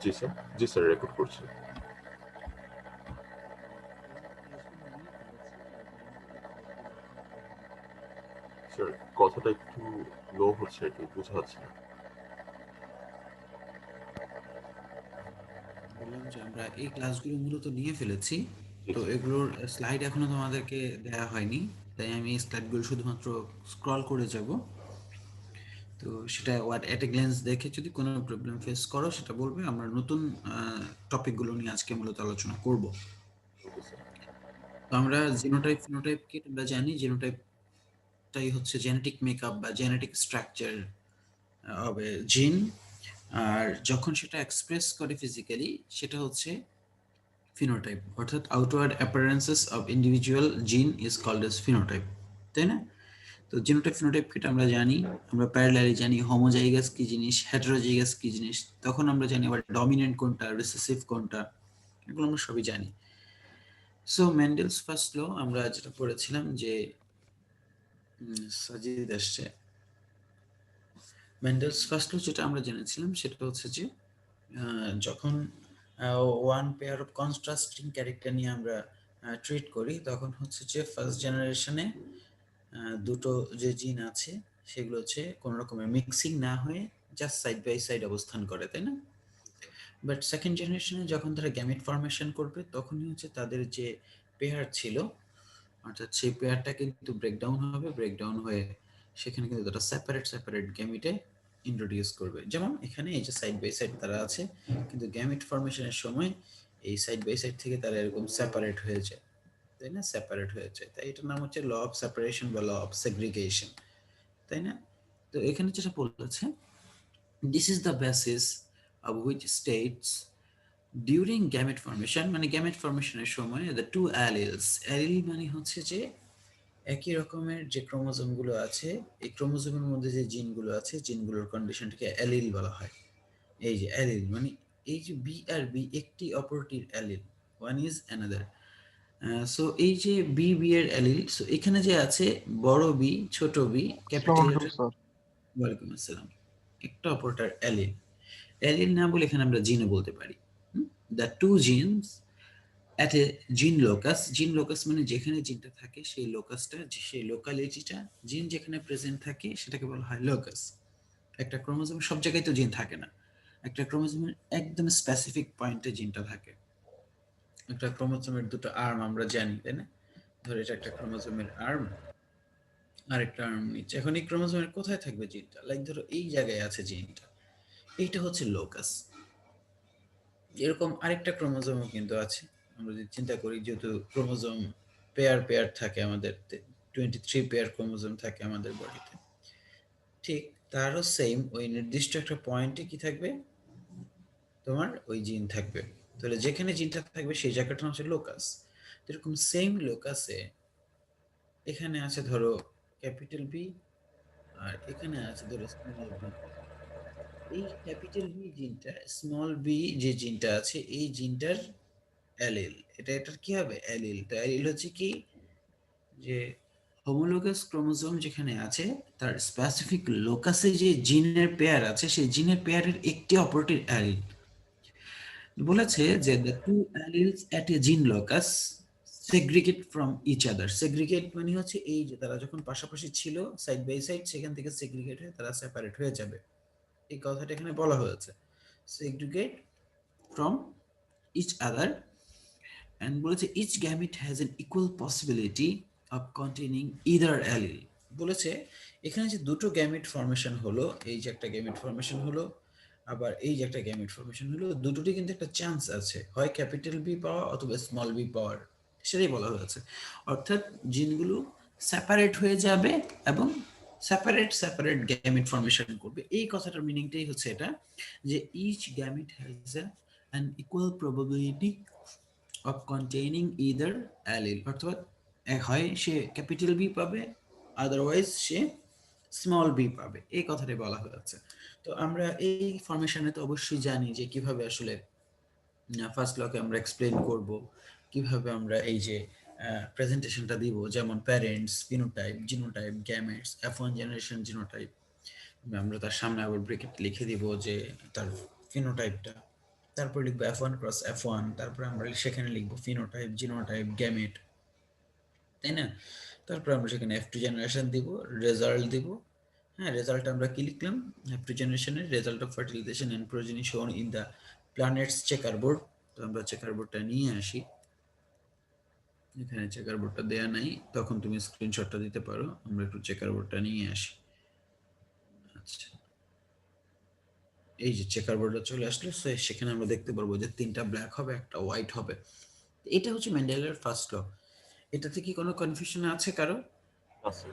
জি sir, জি sir, record করছি। Sir কথাটা একটু লো হচ্ছে, একটু বোঝা যাচ্ছে না। বললাম যে আমরা এই ক্লাসগুলো মূলত নিয়ে ফেলেছি, জি তো স্যার। এগুলোর স্লাইড এখনো তোমাদেরকে দেয়া হয়নি, তাই আমি এই স্লাইডগুলো শুধুমাত্র স্ক্রল করে যাব। তো সেটা হোয়াট এট এ গ্ল্যান্স দেখে যদি কোনো প্রবলেম ফেস করো সেটা বলবে। আমরা নতুন টপিকগুলো নিয়ে আজকে মূলত আলোচনা করব। Okay sir. তো আমরা জিনোটাইপ ফিনোটাইপ কি আমরা জানি, জিনোটাইপটাই হচ্ছে জেনেটিক মেকআপ বা জেনেটিক স্ট্রাকচার হবে জিন, আর যখন সেটা এক্সপ্রেস করে ফিজিক্যালি সেটা হচ্ছে ফিনোটাইপ, অর্থাৎ আউটওয়ার্ড অ্যাপিয়ারেন্সেস অফ ইন্ডিভিজুয়াল জিন ইজ কল্ড এজ ফিনোটাইপ, তাই না? তো জিনোটাইপ ফিনোটাইপ কিটা আমরা জানি, আমরা প্যারালালি জানি হোমোজাইগাস কি জিনিস, হেটারোজাইগাস কি জিনিস, তখন আমরা জানি আবার ডমিনেন্ট কোনটা, রিসেসিভ কোনটা, এগুলো আমরা সবই জানি। সো মেন্ডেলস ফার্স্ট ল আমরা যেটা পড়েছিলাম যে সাজিদ আসছে, মেন্ডেলস ফার্স্ট ল যেটা আমরা জেনেছিলাম সেটা হচ্ছে যে যখন one pair of contrasting character নিয়ে আমরা ট্রিট করি, তখন হচ্ছে যে ফার্স্ট জেনারেশনে দুটো যে জিন আছে সেগুলো হচ্ছে কোনো রকমের মিক্সিং না হয়ে জাস্ট সাইড বাই সাইড অবস্থান করে, তাই না? বাট সেকেন্ড জেনারেশনে যখন তারা গ্যামেট ফর্মেশন করবে তখনই হচ্ছে তাদের যে পেয়ার ছিল, অর্থাৎ সেই পেয়ারটা কিন্তু ব্রেকডাউন হবে, ব্রেকডাউন হয়ে সেখানে কিন্তু তারা সেপারেট সেপারেট গ্যামিটে ইন্ট্রোডিউস করবে। যেমন এখানে এই যে সাইড বাই সাইড তারা আছে, কিন্তু গ্যামিট ফর্মেশনের সময় এই সাইড বাই সাইড থেকে তারা এরকম সেপারেট হয়ে যায়, তাই না? সেপারেট হয়ে যায়, তাই এটার নাম হচ্ছে ল অফ সেপারেশন বা ল অফ সেগ্রিগেশন, তাই না? তো এখানে যেটা বলেছে, this is the basis of which states during gamete formation, মানে গ্যামেট ফর্মেশনের সময় দ্য টু অ্যালিলস, অ্যালিল মানে হচ্ছে যে একই রকমের যে ক্রোমোজোমগুলো আছে, এই ক্রোমোজোমের মধ্যে যে জিনগুলো আছে, জিনগুলোর কন্ডিশনটাকে অ্যালিল বলা হয়। এই যে অ্যালিল মানে এই যে বি আর বি একটি অপরটির allele, one is another. So এই যে বি বি এর অ্যালিল, সো এখানে যে আছে বড় বি ছোট বি আসসালামু ক্যাপিটাল আলাইকুম লেটার, স্যার। ওয়ালাইকুম আসসালাম, একটা অপরটার অ্যালিল। অ্যালিল না বলে এখানে আমরা জিনও বলতে পারি। The two genes at a gene locus, জিন লোকাস মানে যেখানে জিনটা থাকে সেই লোকাসটা, সেই লোকালিটিটা, জিন যেখানে প্রেজেন্ট থাকে সেটাকে বলা হয় লোকাস। একটা ক্রোমোজোমের সব জায়গায় তো জিন থাকে না, একটা ক্রোমোজোমের একদম স্পেসিফিক পয়েন্টে জিনটা থাকে। একটা ক্রোমোজোমের দুটো আর্ম আমরা জানি, তাই না? ধরো এটা একটা ক্রোমোজোমের আর্ম, আরেকটা আর্ম নিচে। এখন এই ক্রোমোজোমের কোথায় থাকবে জিনটা? লাইক ধরো এই জায়গায় আছে জিনটা, এইটা হচ্ছে লোকাস। এরকম আরেকটা ক্রোমোজোমও কিন্তু আছে। আমরা যদি চিন্তা করি, যেহেতু ক্রোমোজোম পেয়ার পেয়ার থাকে আমাদের, 23 পেয়ার ক্রোমোজোম থাকে আমাদের বডিতে, ঠিক তারও সেম ওই নির্দিষ্ট একটা পয়েন্টে কি থাকবে, তোমার ওই জিন থাকবে। তাহলে যেখানে জিনটা থাকবে সেই জায়গাটা হচ্ছে লোকাস। এরকম সেম লোকাসে এখানে আছে ধরো ক্যাপিটাল বি, আর এখানে আছে ধরো স্মল বি। এই ক্যাপিটাল বি জিনটা, স্মল বি যে জিনটা আছে এই জিনটার অ্যালিল, এটার কি হবে? অ্যালিল। তো অ্যালিল হচ্ছে কি, যে হোমোলোগাস ক্রোমোজোম যেখানে আছে তার স্পেসিফিক লোকাসে যে জিনের পেয়ার আছে সেই জিনের পেয়ারের একটি অপরটির অ্যালিল। বলেছে যে the two alleles at a gene locus segregate from each other. Segregate মানে হচ্ছে এই যে তারা যখন পাশাপাশি ছিল সাইড বাই সাইড, সেখান থেকে সেগ্রিগেট হয়ে তারা সেপারেট হয়ে যাবে, এই কথাটা এখানে বলা হয়েছে। Segregate from each other, and বলেছে each gamete has an equal possibility of containing either allele। বলেছে এখানে যে দুটো গ্যামেট ফর্মেশন হলো, এই যে একটা গ্যামেট ফর্মেশন হলো, আবার এই যে একটা গ্যামেট ফর্মেশন হলো, দুটোরই কিন্তু একটা চান্স আছে হয় ক্যাপিটাল বি পাওয়া অথবা স্মল বি পাওয়ার, সেটাই বলা হয়েছে। অর্থাৎ জিনগুলো সেপারেট হয়ে যাবে এবং সেপারেট সেপারেট গ্যামেট ফর্মেশন করবে। এই কথাটার মিনিংটাই হচ্ছে এটা, যে each gamete has an equal probability of containing either allele, অর্থাৎ হয় সে ক্যাপিটাল বি পাবে, আদারওয়াইজ সে স্মল বি পাবে, এই কথাটাই বলা হয়েছে। তো আমরা এই ফরমেশনে তো অবশ্যই জানি যে কিভাবে আসলে ফার্স্ট লকে আমরা এক্সপ্লেন করব, কিভাবে আমরা এই যে প্রেজেন্টেশনটা দিব, যেমন parents, phenotype, genotype, gametes, F1 generation genotype, আমরা তার সামনে আবার ব্রেকেট লিখে দিব যে তার ফিনোটাইপটা, তারপর লিখবো F1 ক্রস F1, তারপর আমরা সেখানে লিখবো ফিনোটাইপ, জিনোটাইপ, গ্যামেট, তাই না? তারপর আমরা সেখানে F2 জেনারেশন দিব, রেজাল্ট দিব। হ্যাঁ, রেজাল্ট আমরা কি লিখলাম? F2 জেনারেশনের result of fertilisation and progeny shown in the Punnett's checker board. তো আমরা চেকার বোর্ডটা নিয়ে আসি, এখানে চেকার বোর্ডটা দেয়া নাই, তখন তুমি স্ক্রিনশটটা দিতে পারো। আমরা একটু চেকার বোর্ডটা নিয়ে আসি। আচ্ছা, এই যে চেকার বোর্ডটা চলে আসলো। সো সেখানে আমরা দেখতে পারবো যে 3টা ব্ল্যাক হবে, একটা হোয়াইট হবে। এটা হচ্ছে মেন্ডেলের ফার্স্ট ল। এটাতে কি কোনো কনফিউশন আছে কারো? আছে।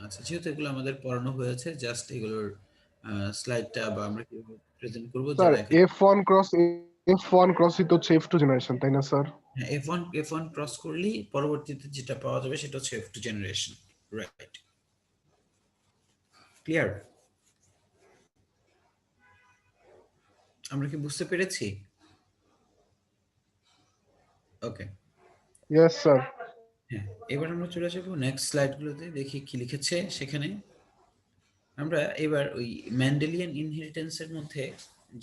আচ্ছা, যেহেতু এগুলো আমাদের পড়ানো হয়েছে, জাস্ট এগুলোর স্লাইডটা বা আমরা কিভাবে প্রেজেন্ট করবো স্যার যারা এখানে F1 ক্রস তো হচ্ছে F2 জেনারেশন, তাই না স্যার? F1 ক্রস করলেই পরবর্তীতে যেটা পাওয়া যাবে সেটা হচ্ছে F2 জেনারেশন, রাইট? ক্লিয়ার? আমরা কি বুঝতে পেরেছি? ওকে, ইয়েস স্যার। হ্যাঁ, এবার আমরা চলে যাবো নেক্সট স্লাইডগুলোতে, দেখি কি লিখেছে সেখানে। আমরা এবার ওই ম্যান্ডেলিয়ান ইনহেরিটেন্সের মধ্যে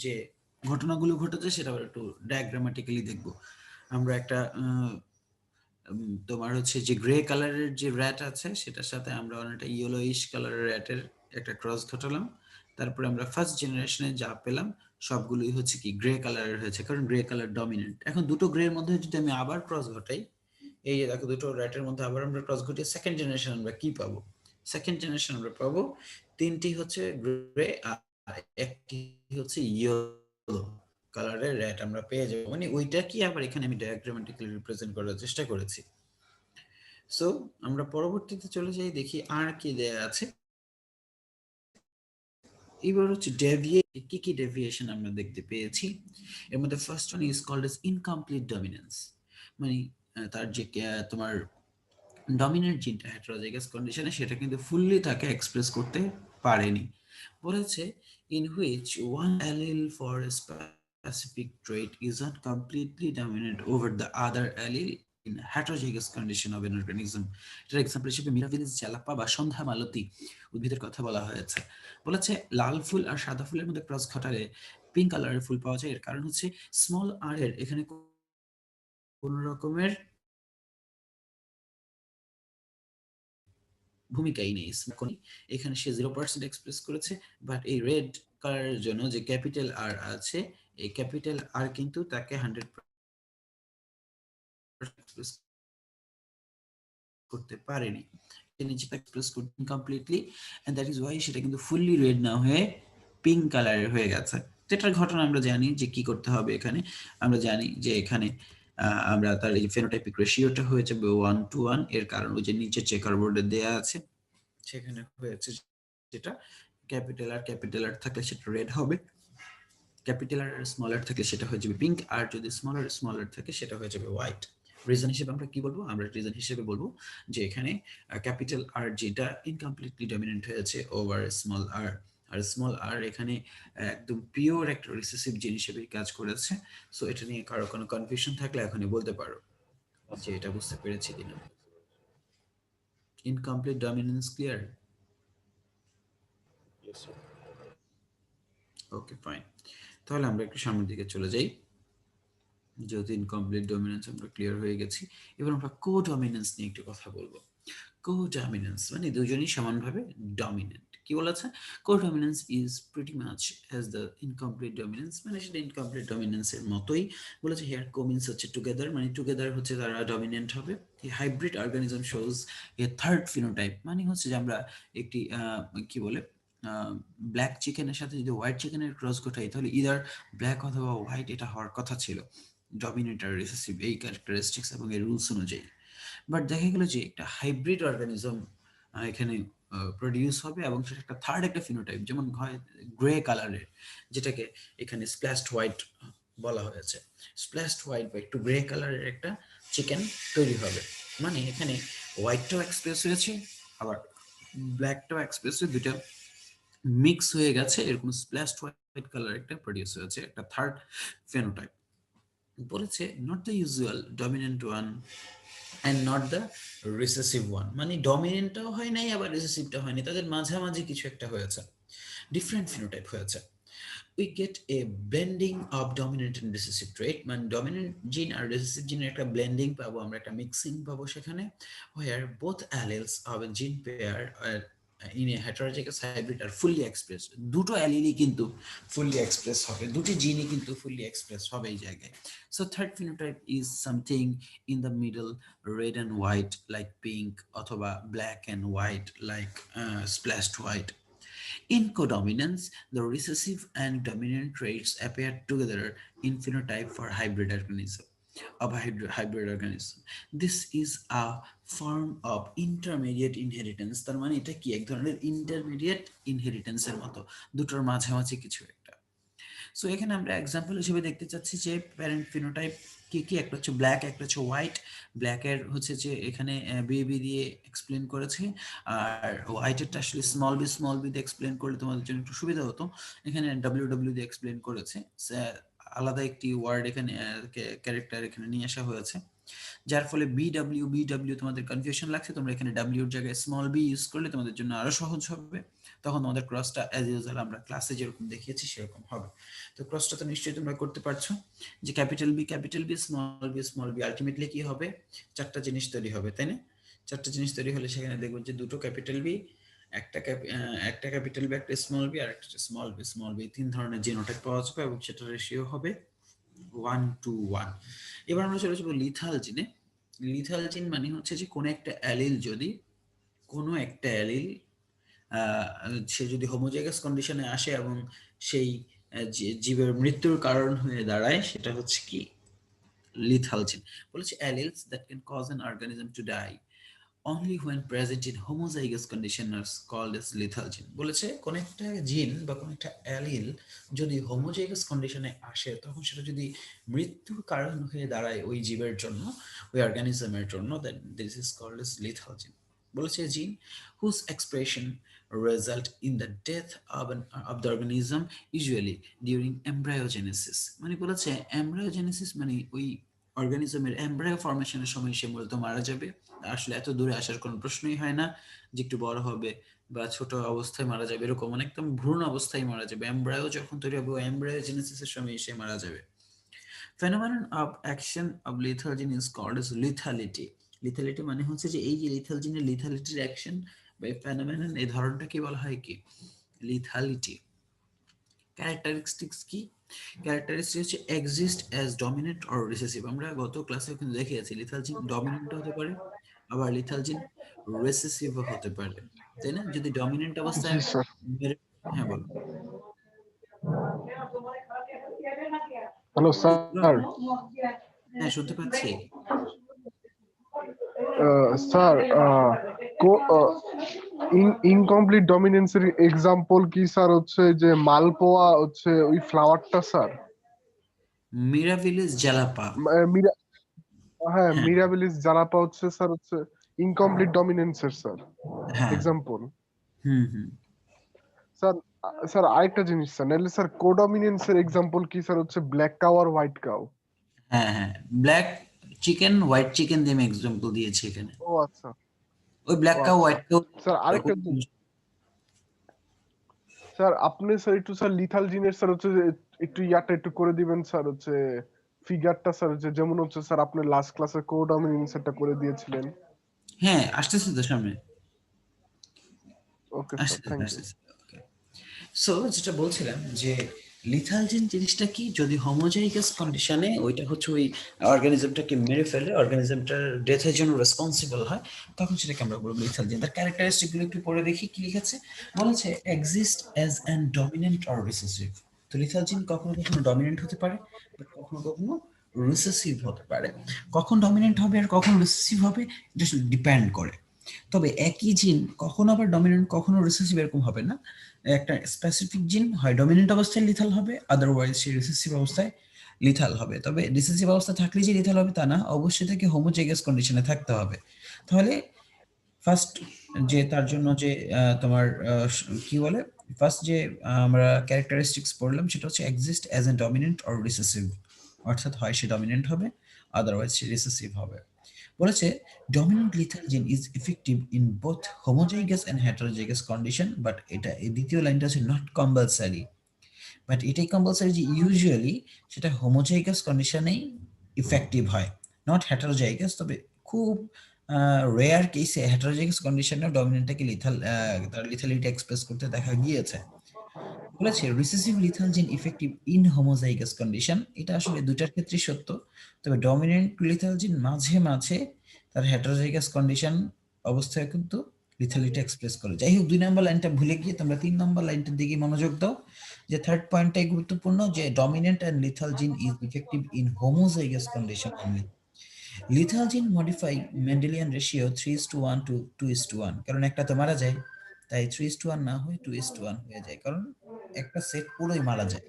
যে ঘটনাগুলো ঘটেছে সেটা আবার একটু ডায়াগ্রামাটিক্যালি দেখব। আমরা একটা তোমার হচ্ছে যে গ্রে কালারের যে র্যাট আছে সেটার সাথে আমরা অনেকটা ইয়েলোইশ কালারের র্যাটের একটা ক্রস ঘটালাম। তারপরে আমরা ফার্স্ট জেনারেশনে যা পেলাম সবগুলোই হচ্ছে কি গ্রে কালারের হয়েছে, কারণ গ্রে কালার ডমিনেন্ট। এখন দুটো গ্রের মধ্যে যদি আমি আবার ক্রস ঘটাই, এই যে দেখো দুটো র্যাটের মধ্যে আবার আমরা ক্রস ঘটিয়ে সেকেন্ড জেনারেশন আমরা কি পাবো? সেকেন্ড জেনারেশন আমরা পাবো 3টি হচ্ছে গ্রে আর একটি হচ্ছে ইয়েলো কালারের র্যাট আমরা পেয়ে যাবো। মানে ওইটা কি আবার এখানে আমি ডায়াগ্রামেটিক্যালি রিপ্রেজেন্ট করার চেষ্টা করেছি। সো আমরা পরবর্তীতে চলে যাই, দেখি আর কি দেয়া আছে। এবার হচ্ছে কি কি ডেভিয়েশন আমরা দেখতে পেয়েছি। এর মধ্যে first one is called as incomplete dominance. মানে তার যে তোমার ডমিনেন্ট জিনটা হেটারোজাইগাস কন্ডিশনে সেটা কিন্তু ফুললি তাকে এক্সপ্রেস করতে পারেনি। বলেছে in which one allele for a specific trait is not completely dominant over the other allele in heterozygous condition of an organism. এটার এক্সাম্পল হিসেবে মিরাভিলিস জ্যালাপা বা সন্ধ্যা মালতী উদ্ভিদের কথা বলা হয়েছে। বলেছে লাল ফুল আর সাদা ফুলের মধ্যে ক্রস ঘটালে পিঙ্ক কালারের ফুল পাওয়া যায়। এর কারণ হচ্ছে স্মল আর এর এখানে কোন রকমের ভূমিকাই নেই। এখানে সে 0% এক্সপ্রেস করেছে, বাট এই রেড কালারের জন্য যে ক্যাপিটাল আর আছে, এই ক্যাপিটাল আর কিন্তু তাকে 100% এক্সপ্রেস করতে পারেনি। নিজেকে এক্সপ্রেস করতে incompletely, and that is Y সেটা কিন্তু ফুললি রেড না হয়ে পিঙ্ক কালারের হয়ে গেছে। যেটার ঘটনা আমরা জানি যে কি করতে হবে এখানে। আমরা জানি যে এখানে আমরা তার এই ফেনোটাইপিক রেশিওটা হয়ে যাবে 1:1। এর কারণ ওই যে নিচে চেকার বোর্ডে দেয়া আছে, সেখানে হয়েছে যেটা ক্যাপিটাল আর থাকলে সেটা রেড হবে, ক্যাপিটাল আর স্মল আর থাকলে সেটা হয়ে যাবে পিঙ্ক, আর যদি স্মল আর থাকে সেটা হয়ে যাবে হোয়াইট। রিজন হিসেবে আমরা কি বলবো? আমরা রিজন হিসেবে বলবো যে এখানে ক্যাপিটাল আর যেটা ইনকমপ্লিটলি ডমিনেন্ট হয়েছে ওভার স্মল আর, আর স্মল আর এখানে একদম পিওর একটা রিসেসিভ জিন হিসেবে কাজ করেছে। সো এটা নিয়ে কারো কোনো কনফিউশন থাকলে এখনই বলতে পারো যে এটা বুঝতে পেরেছি কিনা। Incomplete dominance clear? Yes sir. Okay, fine. তাহলে আমরা একটু সামনের দিকে চলে যাই। যেহেতু ইনকমপ্লিট ডমিনেন্স আমরা ক্লিয়ার হয়ে গেছি, এবার আমরা কো-ডমিনেন্স নিয়ে একটু কথা বলবো। কো-ডমিনেন্স মানে দুজনই সমানভাবে ডমিনেন্ট। কি বলেছে? Codominance is pretty much as the incomplete dominance, মানে সেটা ইনকমপ্লিট ডমিনেন্সের মতোই। বলেছে হিয়ার কো মিন্স হচ্ছে টুগেদার, মানে টুগেদার হচ্ছে তারা ডমিনেন্ট হবে। এই hybrid organism shows a third phenotype, মানে হচ্ছে যে আমরা একটি কি বলে ব্ল্যাক চিকেনের সাথে যদি হোয়াইট চিকেনের ক্রস ঘটাই তাহলে ইদার ব্ল্যাক অথবা হোয়াইট এটা হওয়ার কথা ছিল, ডমিনেন্ট আর রিসেসিভ এই ক্যারেক্টারিস্টিক্স এবং এই রুলস অনুযায়ী। বাট দেখা গেল যে একটা হাইব্রিড অর্গানিজম এখানে প্রডিউস হবে এবং সেটা একটা থার্ড একটা ফিনোটাইপ, যেমন হয় গ্রে কালারের, যেটাকে এখানে স্প্ল্যাশড হোয়াইট বলা হয়েছে। স্প্ল্যাশড হোয়াইট বা একটু গ্রে কালারের একটা চিকেন তৈরি হবে। মানে এখানে হোয়াইটটাও এক্সপ্রেস হয়েছে আবার ব্ল্যাকটাও এক্সপ্রেস হয়ে দুইটা মিক্স হয়ে গেছে, এরকম স্প্ল্যাশড হোয়াইট কালার একটা প্রডিউস হয়েছে, একটা থার্ড ফেনোটাইপ। বলেছে not the usual dominant one and not the recessive one, মানে ডমিনেন্টটাও হয় নাই আবার রিসেসিভটা হয়নি, তাদের মাঝামাঝি কিছু একটা হয়েছে, ডিফারেন্ট ফিনোটাইপ হয়েছে। we get a blending of dominant and recessive trait, মানে dominant gene আর recessive gene একটা blending পাবো, আমরা একটা mixing পাবো সেখানে, where both alleles of a gene pair in a heterozygous hybrid are fully expressed. দুটো অ্যালিলই কিন্তু fully express হবে, দুটি জিনই কিন্তু fully express হবে এই জায়গায়. So third phenotype is something in the middle, red and white like pink, অথবা black and white like splashed white. In codominance, the recessive and dominant traits appear together in phenotype for hybrid organism. Hybrid organism. This is a form of intermediate inheritance. তার মানে এটা কি এক ধরনের intermediate inheritance এর মতো, দুটোর মাঝামাঝি কিছু একটা। সো এখানে আমরা এক্সাম্পল হিসেবে দেখতে চাচ্ছি যে প্যারেন্ট ফিনোটাইপ কি কি, একটা হচ্ছে ব্ল্যাক, একটা হচ্ছে হোয়াইট। ব্ল্যাকের হচ্ছে যে এখানে বিবি দিয়ে এক্সপ্লেন করেছে, আর হোয়াইটেরটা আসলে স্মল বি দিয়ে এক্সপ্লেন করলে তোমাদের জন্য একটু সুবিধা হতো, এখানে ডব্লিউ দিয়ে এক্সপ্লেন করেছে, আলাদা একটি ওয়ার্ড এখানে ক্যারেক্টার এখানে নিয়ে আসা হয়েছে, যার ফলে বিডব্লিউ তোমাদের কনফিউশন লাগছে, তোমরা এখানে ডাব্লিউর জায়গায় স্মল বি ইউজ করলে তোমাদের জন্য আরো সহজ হবে, তখন তোমাদের ক্রসটা অ্যাজ ইউজুয়াল আমরা ক্লাসে যেরকম দেখিয়েছি সেরকম হবে। তো ক্রসটা তো নিশ্চয়ই তোমরা করতে পারছো, যে capital B small B ultimately কি হবে, চারটা জিনিস তৈরি হবে, তাই না? চারটা জিনিস তৈরি হলে সেখানে দেখবো যে দুটো ক্যাপিটাল বি, একটা ক্যাপিটাল বি, একটা স্মল বি, আর একটা স্মল বি, তিন ধরনের জিনোটাইপ পাওয়া যাবে এবং সেটা রেশিও হবে 1:1। এবার আমরা চলে যাবো লিথাল জিনে। লিথাল জিন মানে হচ্ছে যে কোনো একটা অ্যালিল যদি সে যদি হোমোজাইগাস কন্ডিশনে আসে এবং সেই জীবের মৃত্যুর কারণ হয়ে দাঁড়ায়, সেটা হচ্ছে কি লিথাল জিন। বলেছে alleles that can cause an organism to die only when present in homozygous condition are called as lethal gene. বলেছে কোন একটা জিন বা কোন একটা অ্যালিল যদি হোমোজাইগাস কন্ডিশনে আসে, তখন সেটা যদি মৃত্যুর কারণ হয়ে দাঁড়ায় ওই জীবের জন্য, ওই অর্গানিজমের জন্য, then this is called as lethal gene. বলেছে জিন whose expression result in the death of the organism usually during embryogenesis. মানে বলেছে embryogenesis মানে ওই অর্গানিজমের এমব্রায়ো ফর্মেশনের সময় সে মূলত মারা যাবে। আসলে এত দূরে আসার কোনো প্রশ্নই হয় না যে একটু বড় হবে বা ছোট অবস্থায় মারা যাবে, এরকম একদম ভ্রূণ অবস্থায় মারা যাবে। এমব্রায়ো যখন তৈরি হবে, এমব্রায়োজেনেসিসের সময় সে মারা যাবে। Phenomenon of action of lethal gene is called as lethality. Lethality মানে হচ্ছে যে এই যে লিথাল জিনের লিথালিটির অ্যাকশন বা ফেনোমেনন, এই ধরনটাকে বলা হয় কি লিথালিটি। ক্যারেক্টারিস্টিক্স কি? ক্যারেক্টারিস্টিক হচ্ছে exist as dominant or recessive. আমরা গত ক্লাসে কিন্তু দেখিয়েছি লিথাল জিন ডমিনেন্ট হতে পারে, আবার লিথাল জিন রিসেসিভ হতে পারে, তাই না? যদি ডমিনেন্ট অবস্থায়, হ্যাঁ বলো। Hello sir. হ্যাঁ শুনতে পাচ্ছি স্যার, ইনকমপ্লিট ডমিনেন্সের এক্সাম্পল কি স্যার? হচ্ছে যে মালপোয়া হচ্ছে ওই ফ্লাওয়ারটা স্যার, মিরাভিলিস জালাপা। হ্যাঁ মিরাবিলিস জালাপা হচ্ছে স্যার হচ্ছে ইনকমপ্লিট ডমিনেন্সের স্যার এক্সাম্পল। স্যার স্যার আরেকটা জিনিস স্যার, নাহলে স্যার কোডমিনেন্সের এক্সাম্পল কি স্যার? হচ্ছে ব্ল্যাক কাউ আর হোয়াইট কাউ। হ্যাঁ ব্ল্যাক চিকেন হোয়াইট চিকেন দিয়ে আমি এক্সাম্পল দিয়েছি এখানে। ও আচ্ছা, ওই black cow white cow. Sir আরেকটা স্যার আপনি স্যার একটু স্যার লিথাল জিনের স্যার হচ্ছে একটু ইয়াটা একটু করে দিবেন স্যার, হচ্ছে ফিগারটা স্যার, হচ্ছে যেমন হচ্ছে স্যার আপনি লাস্ট ক্লাসে কোডমিনেন্সটা করে দিয়েছিলেন। হ্যাঁ আসতেছে তো সামনে। Okay sir, thank you. So যেটা বলছিলাম যে লিথাল জিন জিনিসটা কি, যদি হোমোজাইগাস কন্ডিশনে ওইটা হচ্ছে ওই অর্গানিজমটাকে মেরে ফেলে, অর্গানিজমটার ডেথের জন্য রেসপন্সিবল হয়, তখন সেটাকে আমরা বলবো লিথাল জিন। তার ক্যারেক্টারিস্টিক গুলো একটু পড়ে দেখি কি লিখেছে। বলেছে exist as an dominant or recessive. তো লিথাল জিন কখনো কখনো ডমিনেন্ট হতে পারে, বাট কখনো কখনো রিসেসিভ হতে পারে। কখন ডমিনেন্ট হবে আর কখন রিসেসিভ হবে এটা ডিপেন্ড করে। তবে একই জিন কখনো আবার ডমিনেন্ট কখনো রিসেসিভ এরকম হবে না। একটা স্পেসিফিক জিন হয় ডমিনেন্ট অবস্থায় লিথাল হবে, আদারওয়াইজ সে রিসেসিভ অবস্থায় লিথাল হবে। তবে রিসেসিভ অবস্থা থাকলে যে লিথাল হবে তা না, অবশ্যই তাকে হোমোজাইগাস কন্ডিশনে থাকতে হবে। তাহলে ফার্স্ট যে তার জন্য যে তোমার কি বলে, ফার্স্ট যে আমরা ক্যারেক্টারিস্টিক্স পড়লাম সেটা হচ্ছে exist as a dominant or recessive, অর্থাৎ হয় সে ডমিনেন্ট হবে, আদারওয়াইজ সে রিসেসিভ হবে। বলেছে dominant lethal gene is effective in both homozygous and heterozygous condition, but এটা এই দ্বিতীয় লাইনটা হচ্ছে নট কম্পালসারি। বাট এটাই কম্পালসারি যে ইউজুয়ালি সেটা হোমোজাইগাস কন্ডিশনেই ইফেক্টিভ হয়, নট হেটারোজাইগাস। তবে খুব রেয়ার কেসে হেটারোজাইগাস কন্ডিশনেও ডমিনেন্টটাকে তার লিথালিটি এক্সপ্রেস করতে দেখা গিয়েছে। বলেছে রিসেসিভ লিথাল জিন ইফেক্টিভ ইন হোমোজাইগাস কন্ডিশন, এটা আসলে দুটার ক্ষেত্রেই সত্য। তবে ডমিনেন্ট লিথাল জিন মাঝে মাঝে তার হেটারোজাইগাস কন্ডিশন অবস্থায় কিন্তু লিথালিটি এক্সপ্রেস করে। যাই হোক, 2 নম্বর লাইনটা ভুলে গিয়ে তোমরা 3 নম্বর লাইনটার দিকে মনোযোগ দাও, যে থার্ড পয়েন্টটাই গুরুত্বপূর্ণ, যে dominant and lethal gene is effective in homozygous condition only. Lethal জিন মডিফাই মেন্ডেলিয়ান রেশিও 3:1 to 2:1, কারণ একটা তো মারা যায়, তাই 3:1 না হয়ে 2:1 হয়ে যায়, কারণ একটা সেট পুরোই মারা যায়।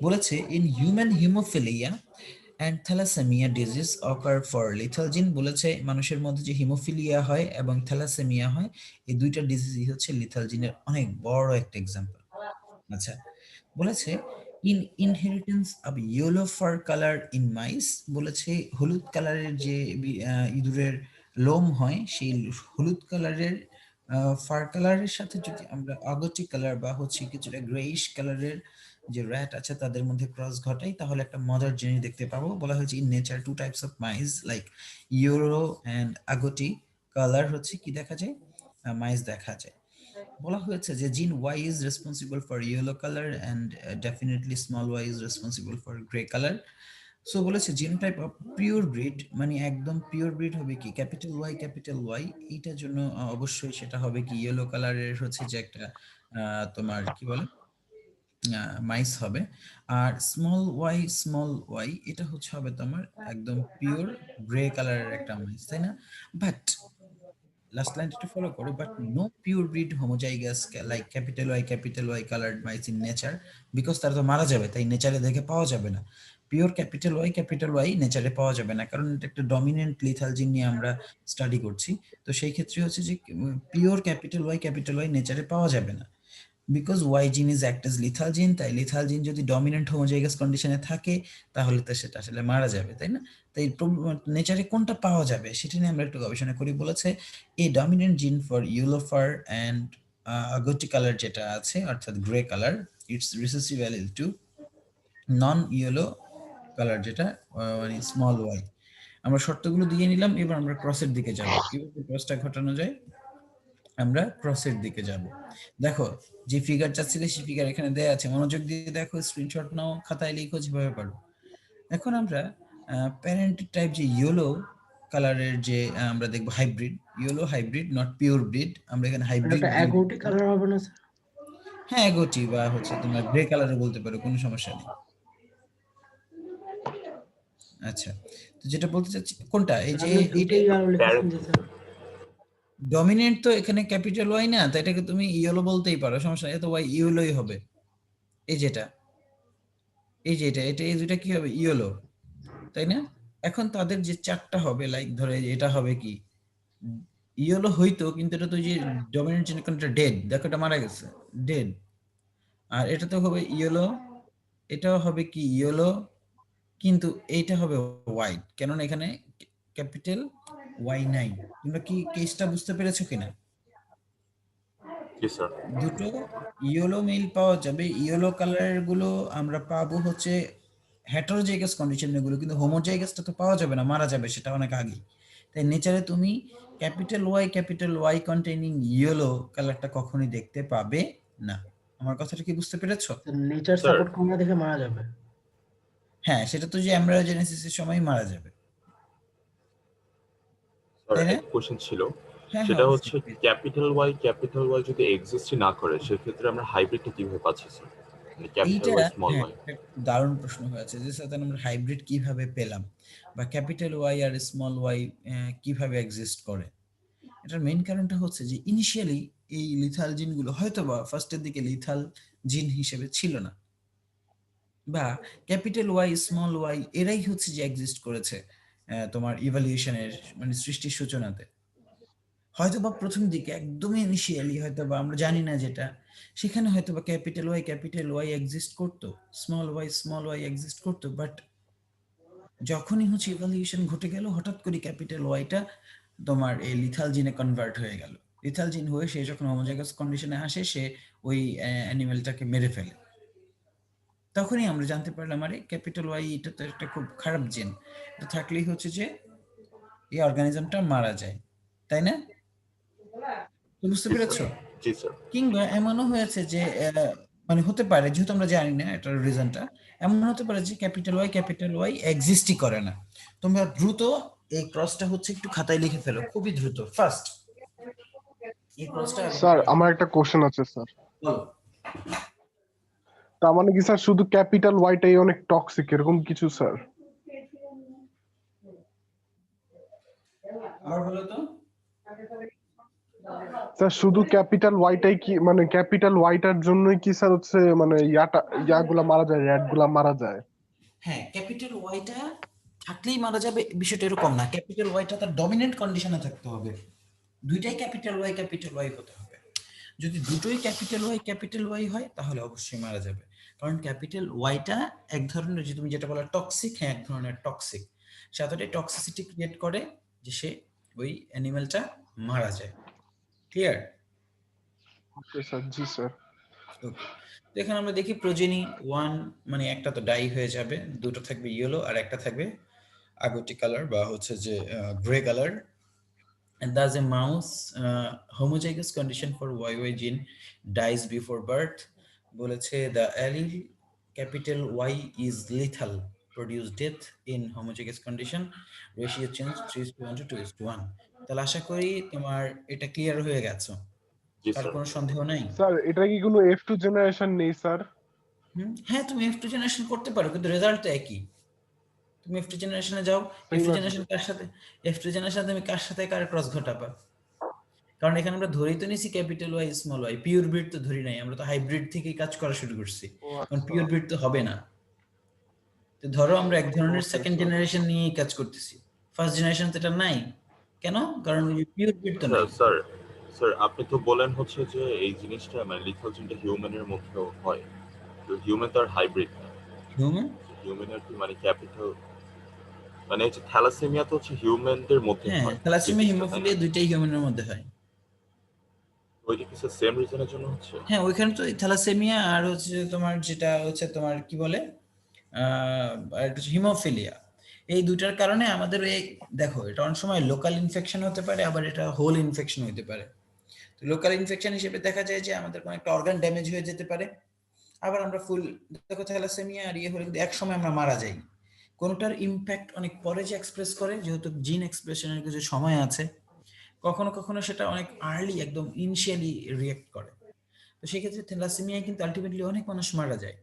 বলেছে in human haemophilia and thalassaemia disease occur for lethal gene, বলেছে মানুষের মধ্যে যে হিমোফিলিয়া হয় এবং থ্যালাসেমিয়া হয়, এই দুইটা ডিজিজই হচ্ছে লিথাল জিনের অনেক বড় একটা এক্সাম্পল। আচ্ছা, বলেছে in inheritance of yellow fur colour in mice, বলেছে হলুদ কালারের যে ইঁদুরের লোম হয়, সেই হলুদ কালারের ফার কালারের সাথে যদি আমরা আগটি কালার বা হচ্ছে কিছুটা গ্রেইশ কালারের যে র্যাট আছে তাদের মধ্যে ক্রস ঘটাই, তাহলে একটা মজার জিনিস দেখতে পাবো। বলা হয়েছে in nature 2 types of mice like yellow and agouti colour হচ্ছে কি দেখা যায়, মাইস দেখা যায়। বলা হয়েছে যে জিন Y is responsible for yellow color and definitely small y is responsible for gray color. So বলেছে জিনোটাইপ অফ পিওর ব্রিড, মানে একদম পিওর ব্রিড হবে কি ক্যাপিটাল Y, এইটার জন্য অবশ্যই সেটা হবে কি ইয়েলো কালারের হচ্ছে যে একটা তোমার কি বলে মাইস হবে। আর স্মল ওয়াই এটা হচ্ছে হবে তোমার একদম পিওর গ্রে কালারের একটা মাইস, তাই না? বাট লাস্ট লাইনটা একটু ফলো করো, but no pure breed homozygous like capital Y coloured mice in nature, because তারা তো মারা যাবে, তাই নেচারে দেখে পাওয়া যাবে না। পিওর ক্যাপিটাল ওয়াই নেচারে পাওয়া যাবে না, কারণ এটা একটা ডমিনেন্ট লিথাল জিন নিয়ে আমরা স্টাডি করছি। তো সেই ক্ষেত্রে হচ্ছে যে পিওর ক্যাপিটাল ওয়াই নেচারে পাওয়া যাবে না, বিকজ ওয়াই জিন ইজ অ্যাক্ট এজ লিথাল জিন। তাই লিথাল জিন যদি ডমিনেন্ট হোমোজাইগাস কন্ডিশনে থাকে তাহলে তো সেটা আসলে মারা যাবে, তাই না? তাই নেচারে কোনটা পাওয়া যাবে সেটা নিয়ে আমরা একটু গবেষণা করি। বলেছে এই dominant gene for yellow fur and agouti colour যেটা আছে অর্থাৎ grey colour, its recessive allele to non yellow colour যেটা মানে স্মল ওয়াই। আমরা শর্তগুলো দিয়ে নিলাম, এবার আমরা ক্রসের দিকে যাব। কিভাবে ক্রসটা ঘটানো যায়? আমরা ক্রসের দিকে যাব। দেখো যে ফিগার চাচ্ছিলে সেই ফিগার এখানে দেয়া আছে, মনোযোগ দিয়ে দেখো, স্ক্রিনশট নাও, খাতায় লিখো যেভাবে পারো। এখন আমরা প্যারেন্ট টাইপ যে ইয়েলো কালারের যে আমরা দেখবো hybrid, yellow hybrid not pure breed, আমরা এখানে হাইব্রিড একটা অ্যাগোটি কালার হবে না স্যার? হ্যাঁ এগোটি বা হচ্ছে তোমার গ্রে কালারে বলতে পারো, কোনো সমস্যা নেই। আচ্ছা, তো যেটা বলতে চাচ্ছি কোনটা, এই যে আপনি দুটেই আলো লিখেছেন যে স্যার। ডমিনেন্ট তো এখানে ক্যাপিটাল ওয়াই না, তো এটাকে তুমি ইয়েলো বলতেই পারো, সমস্যা নেই, এত ওয়াই ইয়েলোই হবে। এই যেটা এই যে এটা এই দুইটা কি হবে, ইয়েলো, তাই না? এখন তাদের যে চারটা হবে, লাইক ধরে এটা হবে কি ইয়েলো হইতো, কিন্তু এটা তো যে ডমিনেন্ট জিন কোনটা ডেড, দেখো এটা মারা গেছে, ডেড। আর এটা তো হবে ইয়েলো, এটাও হবে কি ইয়েলো, কিন্তু এইটা হবে হোয়াইট, কেননা এখানে ক্যাপিটাল ওয়াই নাই। তোমরা কি কেসটা বুঝতে পেরেছো কিনা? জি স্যার। দুটো ইয়েলো মেইল পাওয়া যাবে, ইয়েলো কালারের গুলো আমরা পাবো হচ্ছে হেটারোজাইগাস কন্ডিশনের গুলো, কিন্তু হোমোজাইগাসটা তো পাওয়া যাবে না, মারা যাবে সেটা অনেক আগেই। তাই নেচারে তুমি ক্যাপিটাল ওয়াই কন্টেইনিং ইয়েলো কালারটা কখনোই দেখতে পাবে না। আমার কথাটা কি বুঝতে পেরেছো? Nature sir. সাপোর্ট কমে দেখে মারা যাবে। হ্যাঁ, সেটা তো যে এমব্রায়োজেনেসিসের সময় মারা যাবে, স্যার তাই না? এক কোশ্চেন ছিল, হ্যাঁ সেটা হচ্ছে অবশ্যই। ক্যাপিটাল ওয়াই যদি এক্সিস্টই না করে সেক্ষেত্রে আমরা হাইব্রিডটা কিভাবে পাচ্ছি স্যার? মানে ক্যাপিটাল এইটা ওয়াই স্মল হ্যাঁ ওয়াই। একটা দারুণ প্রশ্ন হয়েছে যে স্যার তাহলে আমরা হাইব্রিড কিভাবে পেলাম, বা ক্যাপিটাল ওয়াই আর স্মল ওয়াই কিভাবে এক্সিস্ট করে। এটার মেইন কারণটা হচ্ছে যে ইনিশিয়ালি এই লিথাল জিনগুলো হয়তো বা ফার্স্টের দিকে লিথাল জিন হিসেবে ছিল না, বা ক্যাপিটাল ওয়াই স্মল ওয়াই এরাই হচ্ছে যে এক্সিস্ট করেছে তোমার ইভলিউশনের মানে সৃষ্টির সূচনাতে। হয়তো বা প্রথম দিকে একদমই ইনিশিয়ালি হয়তো বা আমরা জানি না যেটা, সেখানে হয়তো বা ক্যাপিটাল ওয়াই এক্সিস্ট করতো, স্মল ওয়াই এক্সিস্ট করতো, বাট যখনই হচ্ছে ইভলিউশন ঘটে গেল হঠাৎ করে ক্যাপিটাল ওয়াইটা তোমার এই লিথাল জিনে কনভার্ট হয়ে গেল। লিথাল জিন হয়ে সে যখন হোমোজাইগাস কন্ডিশনে আসে সে ওই অ্যানিমেলটাকে মেরে ফেলে। তখনই আমরা জানতে পারলাম আরে ক্যাপিটাল ওয়াই এটা তো একটা খুব খারাপ জিন, এটা থাকলেই হচ্ছে যে এই অর্গানিজমটা মারা যায়, তাই না? তো বুঝতে জি স্যার। পেরেছো? জি স্যার। কিংবা এমনও হয়েছে যে মানে হতে পারে, যেহেতু আমরা জানি না এটার রিজনটা, এমন হতে পারে যে ক্যাপিটাল ওয়াই এক্সিস্টই করে না। তোমরা দ্রুত এই ক্রসটা হচ্ছে একটু খাতায় লিখে ফেলো, খুবই দ্রুত, ফার্স্ট এই ক্রসটা আগে স্যার আমার একটা কোশ্চেন আছে স্যার। বলো। তার মানে কি স্যার শুধু ক্যাপিটাল ওয়াইটাই অনেক টক্সিক এরকম কিছু স্যার? আবার বলো তো। স্যার শুধু ক্যাপিটাল ওয়াইটাই কি, মানে ক্যাপিটাল ওয়াইটার জন্যই কি স্যার হচ্ছে মানে ইয়াগুলা মারা যায়, র্যাট গুলা মারা যায়? হ্যাঁ, ক্যাপিটাল ওয়াইটা থাকলেই মারা যাবে বিষয়টা এরকম না, ক্যাপিটাল ওয়াইটা তার ডমিনেন্ট কন্ডিশনে থাকতে হবে, দুইটাই ক্যাপিটাল ওয়াই হতে হবে। যদি দুটোই ক্যাপিটাল ওয়াই হয় তাহলে অবশ্যই মারা যাবে, কারণ ক্যাপিটাল ওয়াইটা এক ধরনের, যে তুমি যেটা বলা টক্সিক, হ্যাঁ এক ধরনের টক্সিক, সে এতটাই টক্সিসিটি ক্রিয়েট করে যে সে ওই অ্যানিমেলটা মারা যায়। ক্লিয়ার? ওকে স্যার, জি স্যার। ওকে, তো এখানে আমরা দেখি প্রোজেনি ওয়ান, মানে একটা তো ডাই হয়ে যাবে, দুটো থাকবে ইয়েলো আর একটা থাকবে আগটি কালার বা হচ্ছে যে grey colour. And thus a mouse homozygous condition for YY gene dies before birth. বলেছে the allele capital Y is lethal, produce death in homozygous condition, ratio change 3:1 to 2:1. তাহলে আশা করি তোমার এটা ক্লিয়ার হয়ে গেছে, জি আর স্যার। কোনো সন্দেহ নাই? স্যার এটা কি কোনো F2 জেনারেশন নেই স্যার? হ্যাঁ, তুমি F2 জেনারেশন করতে পারো, কিন্তু রেজাল্ট একই। তুমি F2 জেনারেশনে যাও, সেম F2 আছে। জেনারেশন কার সাথে, F2 জেনারেশনে তুমি কার সাথে কার ক্রস ঘটাবা? কারণ এখানে আমরা ধরেই তো নিছি capital Y small Y, pure breed তো ধরি নাই, আমরা তো হাইব্রিড থেকেই কাজ করা শুরু করছি, ও কারণ আচ্ছা, পিওর ব্রিড তো হবে না। তো ধরো আমরা এক ধরনের ওকে সেকেন্ড স্যার। জেনারেশন নিয়েই কাজ করতেছি, ফার্স্ট জেনারেশন তো এটা নাই। কেন? কারণ ওই পিওর ব্রিড তো আচ্ছা নাই। স্যার, স্যার আপনি তো বলেন হচ্ছে যে এই জিনিসটা মানে লিথাল জিনটা হিউম্যানের মধ্যেও হয়, তো হিউম্যান তো আর হাইব্রিড না। হিউম্যান, হিউম্যানের মানে ক্যাপিটাল মানে হচ্ছে থ্যালাসেমিয়া তো হচ্ছে হিউম্যানদের মধ্যে হ্যাঁ হয় থ্যালাসেমিয়া ডিজিজটা, তাই না? হিমোফিলিয়া দুইটাই হিউম্যানের মধ্যে হয়। ওইটা কি স্যার সেম রিজনের জন্য হচ্ছে? হ্যাঁ ওইখানে তো থ্যালাসেমিয়া আর হচ্ছে যে তোমার যেটা হচ্ছে তোমার কি বলে হিমোফিলিয়া, এই দুইটার কারণে আমাদের এই দেখো, এটা অনেক সময় লোকাল ইনফেকশন হতে পারে, আবার এটা হোল ইনফেকশন হতে পারে। তো লোকাল ইনফেকশন হিসেবে দেখা যায় যে আমাদের কোনো একটা অর্গান ড্যামেজ হয়ে যেতে পারে, আবার আমরা ফুল, দেখো থ্যালাসেমিয়া আর ইয়ে হলে কিন্তু এক সময় আমরা মারা যাই। কোনোটার ইম্প্যাক্ট অনেক পরে যে এক্সপ্রেস করে, যেহেতু জিন এক্সপ্রেশনের কিছু সময় আছে, কখনো কখনো সেটা অনেক আর্লি একদম ইনিশিয়ালি রিয়েক্ট করে। তো সেক্ষেত্রে থ্যালাসেমিয়ায় কিন্তু আলটিমেটলি অনেক মানুষ মারা যায়,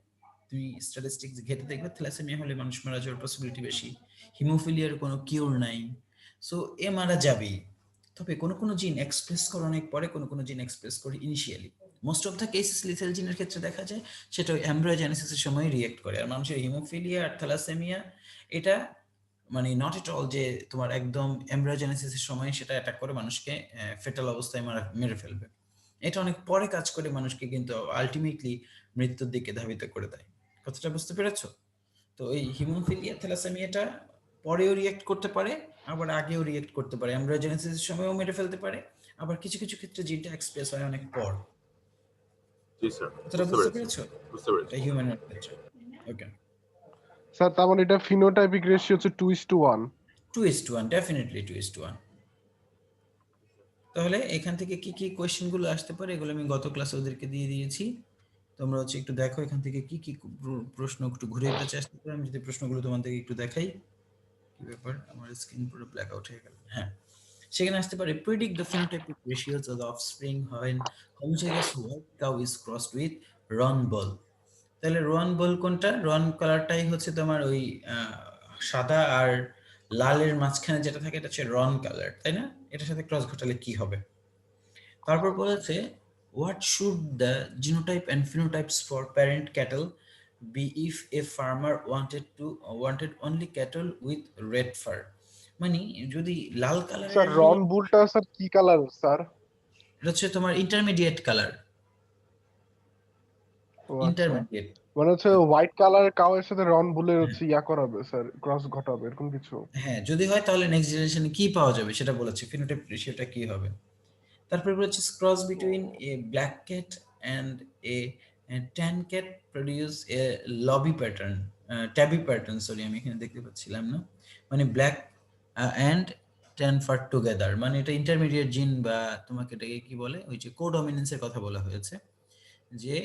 তুমি স্ট্যাটিস্টিক্স ঘেটে দেখবে থ্যালাসেমিয়া হলে মানুষ মারা যাওয়ার পসিবিলিটি বেশি। হিমোফিলিয়ার কোনো কিউর নাই, সো এ মারা যাবেই। তবে কোনো কোনো জিন এক্সপ্রেস করে অনেক পরে, কোনো কোনো জিন এক্সপ্রেস করে initially. Most of the cases lethal জিনের ক্ষেত্রে দেখা যায় সেটা এমব্রায়োজেনেসিসের সময় রিয়েক্ট করে। আর মানুষের হিমোফিলিয়া আর থ্যালাসেমিয়া এটা মানে নট এট অল যে তোমার একদম এমব্রায়োজেনেসিসের সময় সেটা অ্যাটাক করে মানুষকে ফেটাল অবস্থায় মেরে ফেলবে। এটা অনেক পরে কাজ করে মানুষকে কিন্তু আলটিমেটলি মৃত্যুর দিকে ধাবিত করে দেয়। কথাটা বুঝতে পেরেছো? তো এই হিমোফিলিয়া থ্যালাসেমিয়াটা পরেও রিয়েক্ট করতে পারে, আবার আগেও রিয়েক্ট করতে পারে, এমব্রায়োজেনেসিসের সময়ও মেরে ফেলতে পারে, আবার কিছু কিছু ক্ষেত্রে জিনটা এক্সপ্রেস হয় অনেক পর। জি স্যার, কথাটা বুঝতে বুঝতে পেরেছি, পেরেছো? বুঝতে পেরেছি। এটা হিউম্যানের ক্ষেত্রে। ওকে, স্যার তার মানে এটা ফিনোটাইপিক রেশিও হচ্ছে 2:1। 2:1, ডেফিনেটলি 2:1। তাহলে এখান থেকে কি কি কোয়েশ্চেন গুলো আসতে পারে এগুলো আমি গত ক্লাসে ওদেরকে দিয়ে দিয়েছি, তোমরা হচ্ছে একটু দেখো এখান থেকে কি কি প্রশ্ন একটু ঘুরে পেঁচে আসতে পারে। আমি যদি প্রশ্নগুলো তোমাদেরকে একটু দেখাই। কি ব্যাপার, আমার স্ক্রিন পুরো ব্ল্যাক আউট হয়ে গেল। হ্যাঁ, সেখানে আসতে পারে predict the phenotypic ratios of the offspring when homozygous white cow is crossed with roan bull. তাহলে রোয়ান বল কোনটা? রোয়ান কালারটাই হচ্ছে তোমার ওই সাদা আর লালের মাঝখানে যেটা থাকে এটা হচ্ছে রন কালার, তাই না? এটার সাথে ক্রস ঘটালে কি হবে? তারপর বলেছে what should the genotype and phenotypes for parent cattle be if a farmer wanted only cattle with red fur? মানে যদি লাল কালারের, স্যার রন বুলটা স্যার কি কালার স্যার? এটা হচ্ছে তোমার ইন্টারমিডিয়েট কালার, ও আচ্ছা, ইন্টারমিডিয়েট। মানে হচ্ছে হোয়াইট কালার কাউয়ের সাথে রন বুলের হচ্ছে ইয়া করাবে স্যার, ক্রস ঘটাবে এরকম কিছু? হ্যাঁ, যদি হয় তাহলে নেক্সট জেনারেশনে কি পাওয়া যাবে সেটা বলেছে, ফিনোটাইপ রেশিওটা কি হবে। তারপরে বলেছে cross between a black cat and a tan cat produce a tabby pattern, tabby pattern, sorry আমি এখানে দেখতে পাচ্ছিলাম না, মানে black and tan fur together, মানে এটা ইন্টারমিডিয়েট জিন বা তোমাকে এটাকে কি বলে, ওই যে কোডমিনেন্সের কথা বলা হয়েছে, যে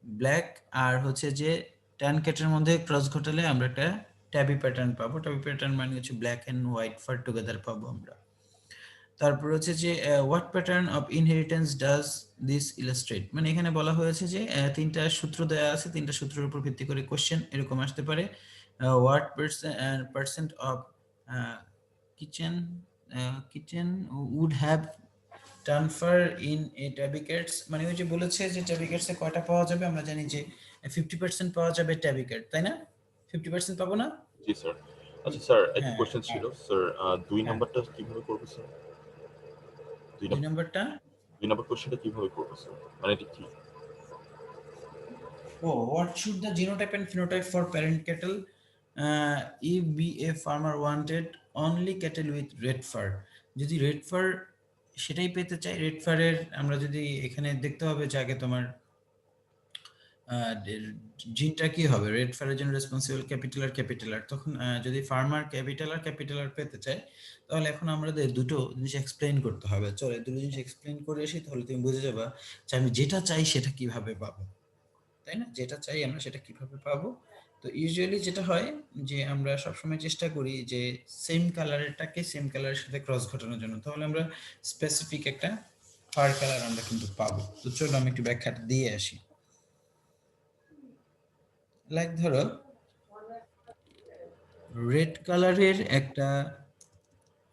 ব্ল্যাক আর হচ্ছে যে ট্যান ক্যাটের মধ্যে ক্রস ঘটালে আমরা একটা ট্যাবি প্যাটার্ন পাবো। ট্যাবি প্যাটার্ন মানে হচ্ছে black and white fur together পাবো আমরা। তারপর হচ্ছে যে what pattern of inheritance does this illustrate, মানে এখানে বলা হয়েছে যে তিনটা সূত্র দেওয়া আছে, তিনটা সূত্রের উপর ভিত্তি করে কোশ্চেন এরকম আসতে পারে। What percent of kitchen kitchen would have transfer in a ট্যাবিকেটস, মানে ওই যে বলেছে যে ট্যাবিকেটসে কয়টা পাওয়া যাবে, আমরা জানি যে 50% পাওয়া যাবে ট্যাবিকেট, তাই না? 50% পাবো না? জি স্যার। আচ্ছা স্যার, একটা হ্যাঁ কোশ্চেন ছিল স্যার, 2 হ্যাঁ। নাম্বারটা কিভাবে করবো স্যার? 2 নাম্বারটা 2 নাম্বার কোশ্চেনটা কিভাবে করবো স্যার? মানে এটা কি? Oh, what should the genotype and phenotype for parent cattle if be a farmer wanted only cattle with red fur? যদি রেড ফার সেটাই পেতে চাই, রেড ফারের আমরা যদি এখানে দেখতে হবে যে আগে তোমার জিনটা কি হবে, রেড ফারের জন্য রেসপন্সিবল ক্যাপিটাল আর, তখন যদি ফার্মার ক্যাপিটাল আর পেতে চায়, তাহলে এখন আমাদের দুটো জিনিস এক্সপ্লেইন করতে হবে। চলো দুটো জিনিস এক্সপ্লেইন করে আসি, তাহলে তুমি বুঝে যাবা যে আমি যেটা চাই সেটা কিভাবে পাবো, তাই না? যেটা চাই আমরা সেটা কিভাবে পাবো। তো ইউজুয়ালি যেটা হয় যে আমরা সবসময় চেষ্টা করি যে সেম কালারেরটাকে সেম কালারের সাথে ক্রস ঘটানোর জন্য, তাহলে আমরা স্পেসিফিক একটা ফার কালার আমরা কিন্তু পাবো। তো চলো আমি একটু ব্যাখ্যাটা দিয়ে আসি। লাইক ধরো রেড কালারের একটা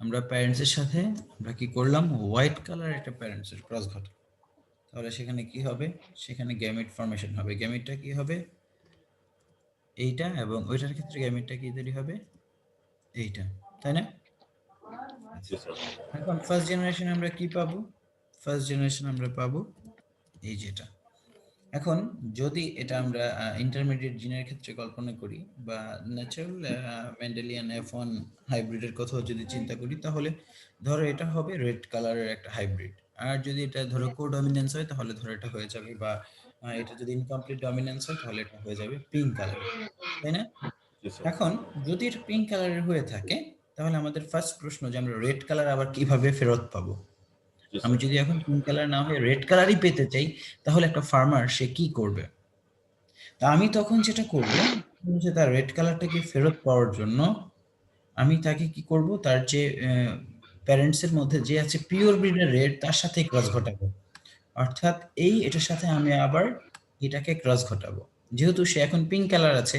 আমরা প্যারেন্টসের সাথে আমরা কি করলাম, হোয়াইট কালার একটা প্যারেন্টসের ক্রস ঘটালাম, তাহলে সেখানে কি হবে, সেখানে গ্যামেট ফর্মেশন হবে। গ্যামেটটা কি হবে, এইটা, এবং ওইটার ক্ষেত্রে গ্যামেটটা কি তৈরি হবে, এইটা, তাই না? জি স্যার। এখন ফার্স্ট জেনারেশন আমরা কি পাবো, ফার্স্ট জেনারেশন আমরা পাবো এই যেটা। এখন যদি এটা আমরা ইন্টারমিডিয়েট জিনের ক্ষেত্রে কল্পনা করি বা ন্যাচারাল মেন্ডেলিয়ান F1 হাইব্রিডের কথাও যদি চিন্তা করি, তাহলে ধরো এটা হবে রেড কালারের একটা হাইব্রিড। আর যদি এটা ধরো কোডমিনেন্স হয় তাহলে ধরো এটা হয়ে যাবে, বা এটা যদি ইনকমপ্লিট ডমিনেন্স হয় তাহলে এটা হয়ে যাবে পিঙ্ক কালার, তাই না? জি স্যার। এখন যদি এটা পিঙ্ক কালারের হয়ে থাকে, তাহলে আমাদের ফার্স্ট প্রশ্ন যে আমরা রেড কালার আবার কিভাবে ফেরত পাবো। জি আমি স্যার। যদি এখন পিঙ্ক কালার না হয়ে রেড কালারই পেতে চাই, তাহলে একটা ফার্মার সে কি করবে? তা আমি তখন যেটা করব যে তার রেড কালারটাকে ফেরত পাওয়ার জন্য আমি তাকে কি করব, তার যে প্যারেন্টস এর মধ্যে যে আছে পিওর ব্রিডের রেড, তার সাথে ক্রস ঘটাবো। অর্থাৎ এটার সাথে আমি আবার এটাকে ক্রস ঘটাবো। যেহেতু সে এখন পিঙ্ক কালার আছে,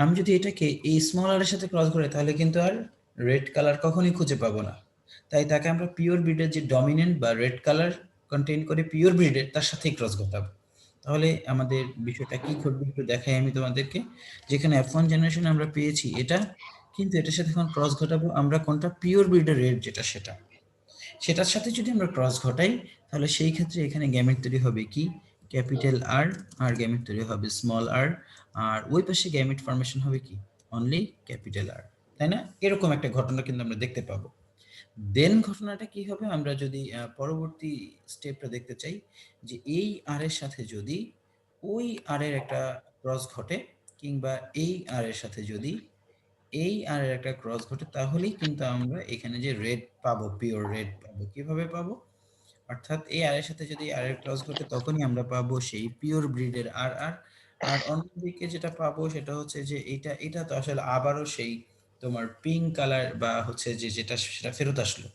আমি যদি এটাকে এই স্মল আর এর সাথে ক্রস ঘটাই, তাহলে কিন্তু আর রেড কালার কখনোই খুঁজে পাবো না। তাই তাকে আমরা পিওর ব্রিডের যে ডমিনেন্ট বা রেড কালার কন্টেইন করে পিওর ব্রিডের, তার সাথেই ক্রস ঘটাবো। তাহলে আমাদের বিষয়টা কি ঘটবে একটু দেখাই আমি তোমাদেরকে। যেখানে F1 জেনারেশন আমরা পেয়েছি এটা, কিন্তু এটার সাথে এখন ক্রস ঘটাবো আমরা কোনটা, পিওর ব্রিডের রেড যেটা সেটার সাথে যদি আমরা ক্রস ঘটাই, তাহলে সেই ক্ষেত্রে এখানে গ্যামেট তৈরি হবে কি, ক্যাপিটাল আর, আর গ্যামেট তৈরি হবে স্মল আর, আর ওই পাশে গ্যামেট ফর্মেশন হবে কি, অনলি ক্যাপিটাল আর, তাই না? এরকম একটা ঘটনা কিন্তু আমরা দেখতে পাবো। দেন ঘটনাটা কি হবে, আমরা যদি পরবর্তী স্টেপটা দেখতে চাই, যে এই আর এর সাথে যদি ওই আর এর একটা ক্রস ঘটে, কিংবা এই আর এর সাথে যদি এই আর এর একটা ক্রস ঘটে, তাহলেই কিন্তু আমরা এখানে যে রেড পাবো, পিওর রেড পাবো। কিভাবে পাবো? অর্থাৎ এই আর এর সাথে যদি আর এর ক্রস ঘটে, তখনই আমরা পাবো সেই পিওর ব্রিডের আর আর। আর অন্যদিকে যেটা পাবো সেটা হচ্ছে যে এটা তো আসলে আবারও সেই তোমার পিঙ্ক কালার বা হচ্ছে যে যেটা সেটা ফেরত আসলো।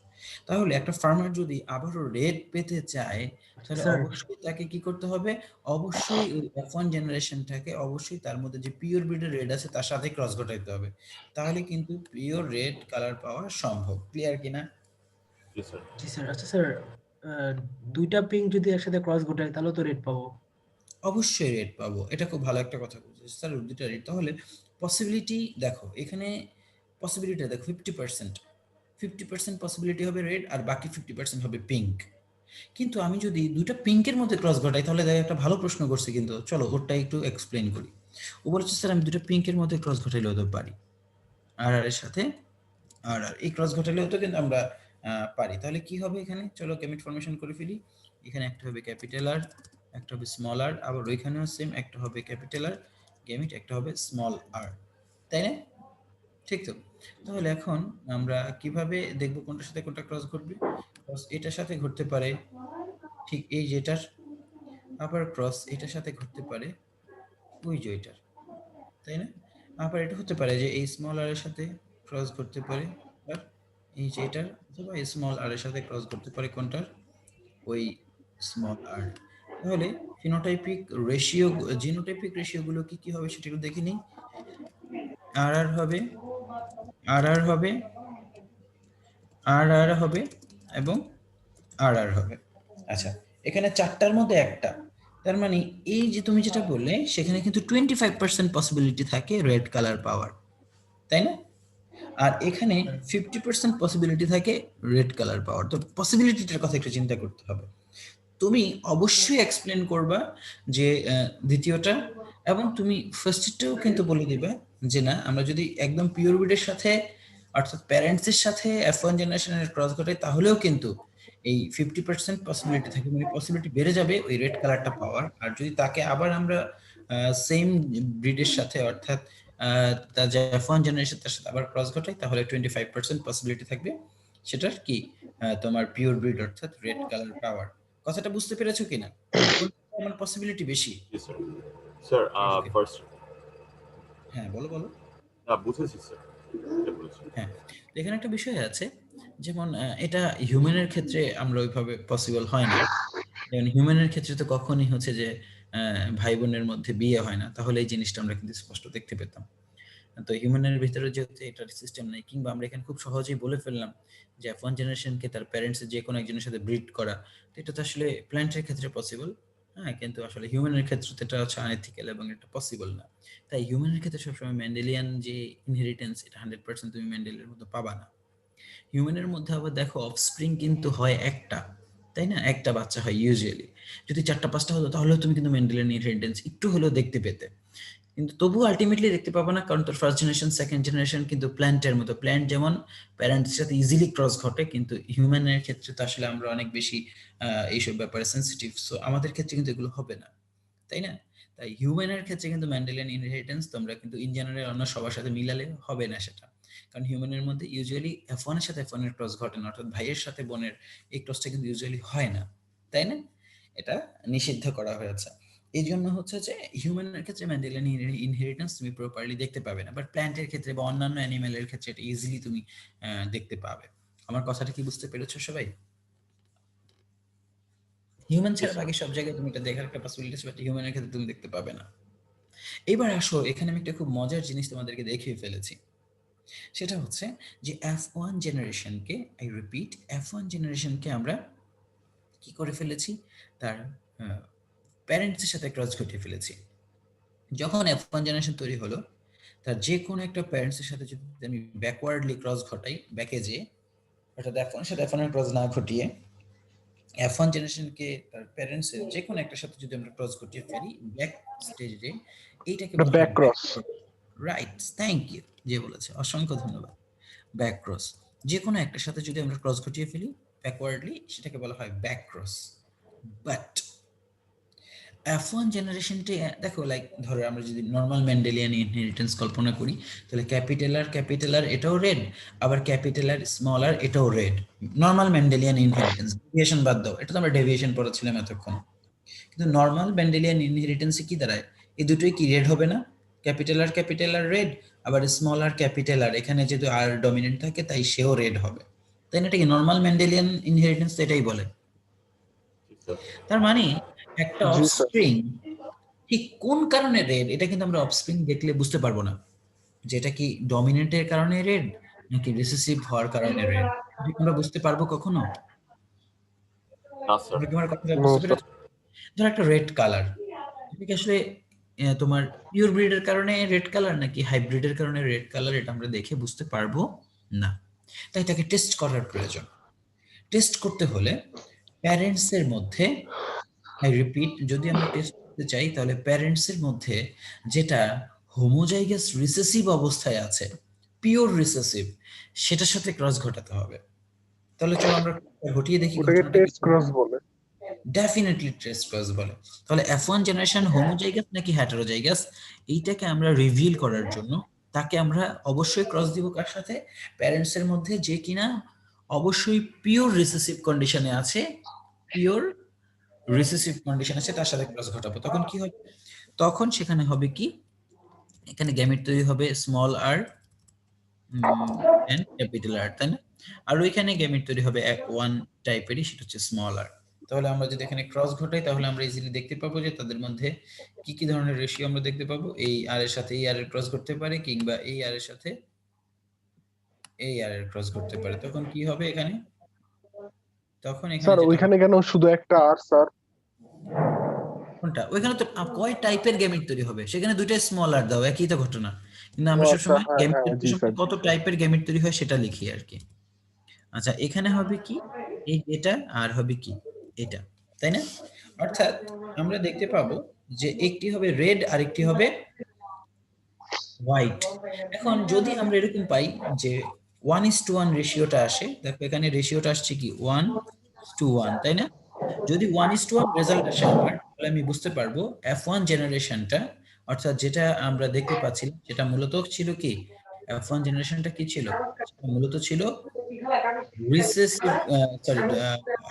তাহলে একটা ফার্মার যদি আবারও রেড পেতে চায়, তাহলে স্যার অবশ্যই তাকে কি করতে হবে, অবশ্যই ওই F1 জেনারেশনটাকে অবশ্যই তার মধ্যে যে পিওর ব্রিডের রেড আছে তার সাথে ক্রস ঘটাইতে হবে। তাহলে কিন্তু পিওর রেড কালার পাওয়া সম্ভব। ক্লিয়ার কিনা? জি স্যার। জি স্যার। আচ্ছা স্যার, দুইটা পিঙ্ক যদি একসাথে ক্রস ঘটায় তাহলে তো রেড পাবো। অবশ্যই রেট পাবো, এটা খুব ভালো একটা কথা বলছিস স্যার, দুটা রেট। তাহলে পসিবিলিটি দেখো, এখানে পসিবিলিটি দেখো 50% পসিবিলিটি হবে রেড, আর বাকি 50% হবে পিঙ্ক। কিন্তু আমি যদি দুইটা পিঙ্কের মধ্যে ক্রস ঘটাই, তাহলে দেখো একটা ভালো প্রশ্ন করছে, কিন্তু চলো ওরটা একটু এক্সপ্লেন করি। ও বলেছে স্যার আমি দুটো পিঙ্কের মধ্যে ক্রস ঘটাইলেও তো পারি, আর আর এর সাথে আর আর এই ক্রস ঘটালেও তো কিন্তু আমরা পারি। তাহলে কি হবে এখানে, চলো গ্যামেট ফর্মেশন করে ফেলি। এখানে একটা হবে ক্যাপিটাল আর, একটা হবে স্মল আর, আবার ওইখানেও সেম, একটা হবে ক্যাপিটাল আর গেমিট, একটা হবে স্মল আর, তাই না? ঠিক তো? তাহলে এখন আমরা কিভাবে দেখব কোনটার সাথে কোনটা ক্রস ঘটবে? ক্রস এটার সাথে ঘটতে পারে ঠিক এই যেটার, আবার ক্রস এটার সাথে ঘটতে পারে ওই যে এটার, তাই না? আবার এটা হতে পারে যে এই স্মল আর এর সাথে ক্রস করতে পারে, আর এই যে এটার অথবা এই স্মল আর এর সাথে ক্রস করতে পারে কোনটার, ওই স্মল আর। তাহলে ফিনোটাইপিক রেশিও, জিনোটাইপিক রেশিও গুলো কি কি হবে সেটা একটু দেখে নিই। আর আর হবে, আর আর হবে, আর আর হবে এবং আর আর হবে। আচ্ছা, এখানে চারটার মধ্যে একটা, তার মানে এই যে তুমি যেটা বললে সেখানে কিন্তু 25% পসিবিলিটি থাকে রেড কালার পাওয়ার, তাই না? আর এখানে 50% পসিবিলিটি থাকে রেড কালার পাওয়ার। তো পসিবিলিটিটার কথা একটু চিন্তা করতে হবে। তুমি অবশ্যই এক্সপ্লেন করবা যে দ্বিতীয়টা, এবং তুমি ফার্স্টটাও কিন্তু বলে দিবে যে না, আমরা যদি একদম পিওর ব্রিডের সাথে অর্থাৎ প্যারেন্টসের সাথে F1 জেনারেশনের ক্রস ঘটাই তাহলেও কিন্তু এই 50% পসিবিলিটি থাকে, মানে পসিবিলিটি বেড়ে যাবে ওই রেড কালারটা পাওয়ার। আর যদি তাকে আবার আমরা সেম ব্রিডের সাথে অর্থাৎ তার যে F1 জেনারেশন তার সাথে আবার ক্রস ঘটাই তাহলে 25% পসিবিলিটি থাকবে সেটার কি তোমার পিওর ব্রিড অর্থাৎ রেড কালার পাওয়ার। কথাটা বুঝতে পেরেছো কিনা? কোনটা আমার পসিবিলিটি বেশি? জি স্যার। Sir Okay. ফার্স্ট হ্যাঁ, বলো বলো। বুঝেছি স্যার, এটা বলেছি। হ্যাঁ, তো এখানে একটা বিষয় আছে, যেমন এটা হিউম্যানের ক্ষেত্রে আমরা ওইভাবে পসিবল হয় না। যেমন হিউম্যানের ক্ষেত্রে তো কখনই হচ্ছে যে ভাই বোনের মধ্যে বিয়ে হয় না, তাহলে এই জিনিসটা আমরা কিন্তু স্পষ্ট দেখতে পেতাম। তো হিউম্যানের ভিতরে যেহেতু এটার সিস্টেম নেই, কিংবা আমরা এখানে খুব সহজেই বলে ফেললাম যে F1 জেনারেশনকে তার প্যারেন্টসের যে কোনো একজনের সাথে ব্রিড করা, তো এটা তো আসলে প্ল্যান্টের ক্ষেত্রে পসিবল, হ্যাঁ, কিন্তু আসলে হিউম্যানের ক্ষেত্রে তো এটা হচ্ছে আনএথিক্যাল এবং এটা পসিবল না। তাই হিউম্যানের ক্ষেত্রে সবসময় মেন্ডেলিয়ান যে ইনহেরিটেন্স, এটা 100% তুমি মেন্ডেলের মধ্যে পাবা না। হিউম্যানের মধ্যে আবার দেখো অফস্প্রিং কিন্তু হয় একটা, তাই না? একটা বাচ্চা হয় ইউজুয়ালি। যদি 4টা 5টা হতো তাহলেও তুমি কিন্তু মেন্ডেলিয়ান ইনহেরিটেন্স একটু হলেও দেখতে পেতে, কিন্তু তবুও আলটিমেটলি দেখতে পাবো না, কারণ তোর ফার্স্ট জেনারেশন সেকেন্ড জেনারেশন কিন্তু প্ল্যান্টের মতো, প্ল্যান্ট যেমন প্যারেন্টসের সাথে ইজিলি ক্রস ঘটে, কিন্তু হিউম্যানের ক্ষেত্রে তো আসলে আমরা অনেক বেশি এইসব ব্যাপারে সেন্সিটিভ, সো আমাদের ক্ষেত্রে কিন্তু এগুলো হবে না, তাই না? তাই হিউম্যানের ক্ষেত্রে কিন্তু মেন্ডেলিয়ান ইনহেরিটেন্স তোমরা কিন্তু ইন জেনারেল অন্য সবার সাথে মিলালে হবে না সেটা, কারণ হিউম্যানের মধ্যে ইউজুয়ালি F1 এর সাথে F1 এর ক্রস ঘটে না, অর্থাৎ ভাইয়ের সাথে বোনের এই ক্রসটা কিন্তু ইউজুয়ালি হয় না, তাই না? এটা নিষিদ্ধ করা হয়েছে। এই জন্য হচ্ছে যে হিউম্যানের ক্ষেত্রে মেন্ডেলিয়ান ইনহেরিটেন্স তুমি প্রপারলি দেখতে পাবে না, বাট প্ল্যান্টের ক্ষেত্রে বা অন্যান্য অ্যানিমেলের ক্ষেত্রে এটা ইজিলি তুমি দেখতে পাবে। আমার কথাটা কি বুঝতে পেরেছো সবাই? হিউম্যান ছাড়া বাকি সব জায়গায় তুমি এটা দেখার একটা পসিবিলিটি আছে, বাট হিউম্যানের ক্ষেত্রে তুমি দেখতে পাবে না। এবার আসো, এখানে আমি একটা খুব মজার জিনিস তোমাদেরকে দেখিয়ে ফেলেছি, সেটা হচ্ছে যে F1 জেনারেশনকে, আই রিপিট, F1 জেনারেশনকে আমরা কি করে ফেলেছি, তার প্যারেন্টসের সাথে ক্রস ঘটিয়ে ফেলেছি। যখন F1 জেনারেশন তৈরি হলো, তার যে কোনো একটা প্যারেন্টসের সাথে যদি আমি ব্যাকওয়ার্ডলি ক্রস ঘটাই, ব্যাকে যে অর্থাৎ F1 এর সাথে F1 এর ক্রস না ঘটিয়ে F1 জেনারেশনকে তার প্যারেন্টসের যে কোনো একটার সাথে যদি আমরা ক্রস ঘটিয়ে ফেলি ব্যাক স্টেজে, এইটাকে বলা হয় back cross. Right, thank you, যে বলেছে, অসংখ্য ধন্যবাদ। ব্যাক ক্রস, যে কোনো একটার সাথে যদি আমরা ক্রস ঘটিয়ে ফেলি ব্যাকওয়ার্ডলি, সেটাকে বলা হয় ব্যাক ক্রস। বাট F1 জেনারেশনটি দেখো, লাইক ধরো আমরা যদি নর্মাল মেন্ডেলিয়ান ইনহেরিটেন্স কল্পনা করি, তাহলে ক্যাপিটাল আর এটাও রেড, আবার ক্যাপিটাল আর স্মল আর এটাও red. Normal Mendelian inheritance, deviation বাদ দাও, এটা তো আমরা ডেভিয়েশন পড়াচ্ছিলাম এতক্ষণ, কিন্তু নর্মাল মেন্ডেলিয়ান ইনহেরিটেন্সে কি দাঁড়ায়, এই দুটোই কি রেড হবে না? ক্যাপিটাল আর রেড, আবার স্মল আর ক্যাপিটাল আর, এখানে যেহেতু আর ডমিনেন্ট থাকে তাই সেও রেড হবে, তাই না? এটা কি নর্মাল মেন্ডেলিয়ান ইনহেরিটেন্স? এটাই বলে। তার মানে একটা জি স্যার। অফস্প্রিং ঠিক কোন কারণে রেড, এটা কিন্তু আমরা অফস্প্রিং দেখলে বুঝতে পারবো না, যেটা কি ডমিনেন্টের কারণে রেড নাকি রিসেসিভ হওয়ার কারণে রেড, আমরা বুঝতে পারবো কখনো? না স্যার। তোমরা কি আমার কথাটা No, বুঝতে sir. পেরেছো? ধর একটা রেড কালার, এটা কি আসলে তোমার পিওর ব্রিডের কারণে রেড কালার নাকি হাইব্রিডের কারণে রেড কালার, এটা আমরা দেখে বুঝতে পারবো না, তাই তাকে টেস্ট করার প্রয়োজন। টেস্ট করতে হলে প্যারেন্টসের মধ্যে, আই রিপিট, যদি আমরা টেস্ট করতে চাই তাহলে প্যারেন্টসের মধ্যে যেটা হোমোজাইগাস রিসেসিভ অবস্থায় আছে, পিওর রিসেসিভ, সেটার সাথে ক্রস ঘটাতে হবে। তাহলে চলো আমরা ঘটিয়ে দেখি ওটাকে ঘটনাটা কি। টেস্ট ক্রস বলে। ডেফিনেটলি ট্রেস ক্রস বলে। তাহলে F1 জেনারেশন হোমোজাইগাস নাকি হেটারোজাইগাস, এইটাকে আমরা রিভিল করার জন্য তাকে আমরা অবশ্যই ক্রস দিব কার সাথে? প্যারেন্টস এর মধ্যে যে কিনা অবশ্যই পিওর রিসেসিভ কন্ডিশনে আছে, পিওর রিসেসিভ কন্ডিশন আছে, তার সাথে ক্রস ঘটাবো। তখন কি হবে? তখন সেখানে হবে কি, এখানে গ্যামেট তৈরি হবে small R and capital R, তাই না? আর ওইখানে গ্যামেট তৈরি হবে ওয়ান টাইপেরই, সেটা হচ্ছে স্মল আর। তাহলে আমরা যদি এখানে ক্রস ঘটাই তাহলে আমরা ইজিলি দেখতে পাবো যে তাদের মধ্যে কি কি ধরনের রেশিও আমরা দেখতে পাবো। এই আর এর সাথে এই আর এর ক্রস করতে পারে, কিংবা এই আর এর সাথে এই আর এর ক্রস করতে পারে। তখন কি হবে এখানে? তখন এখানে স্যার যেটা ওইখানে কেন শুধু একটা আর স্যার? কোনটা? ওইখানে তো কয় টাইপের গ্যামেট তৈরি হবে, সেখানে দুইটাই স্মল আর দাও, একই তো ঘটনা। কিন্তু ও আমরা আচ্ছা, সবসময় হ্যাঁ গ্যামেট হ্যাঁ, তৈরির জি সময় স্যার, কত টাইপের গ্যামেট তৈরি হয় সেটা লিখি আর কি। আচ্ছা, এখানে হবে কি, এই এটা আর হবে কি এটা, তাই না? অর্থাৎ আমরা দেখতে পাবো যে একটি হবে রেড আর একটি হবে হোয়াইট। এখন যদি আমরা এরকম পাই যে 1:1 রেশিওটা আসে, দেখো এখানে রেশিওটা আসছে কি 1:1, তাই না? যদি 1:1 রেজাল্ট আসে আমার, তাহলে আমি বুঝতে পারবো F1 জেনারেশনটা, অর্থাৎ যেটা আমরা দেখতে পাচ্ছিলাম সেটা মূলত ছিল কি, F1 জেনারেশনটা কি ছিল? সেটা মূলত ছিল রিসেসিভ, সরি,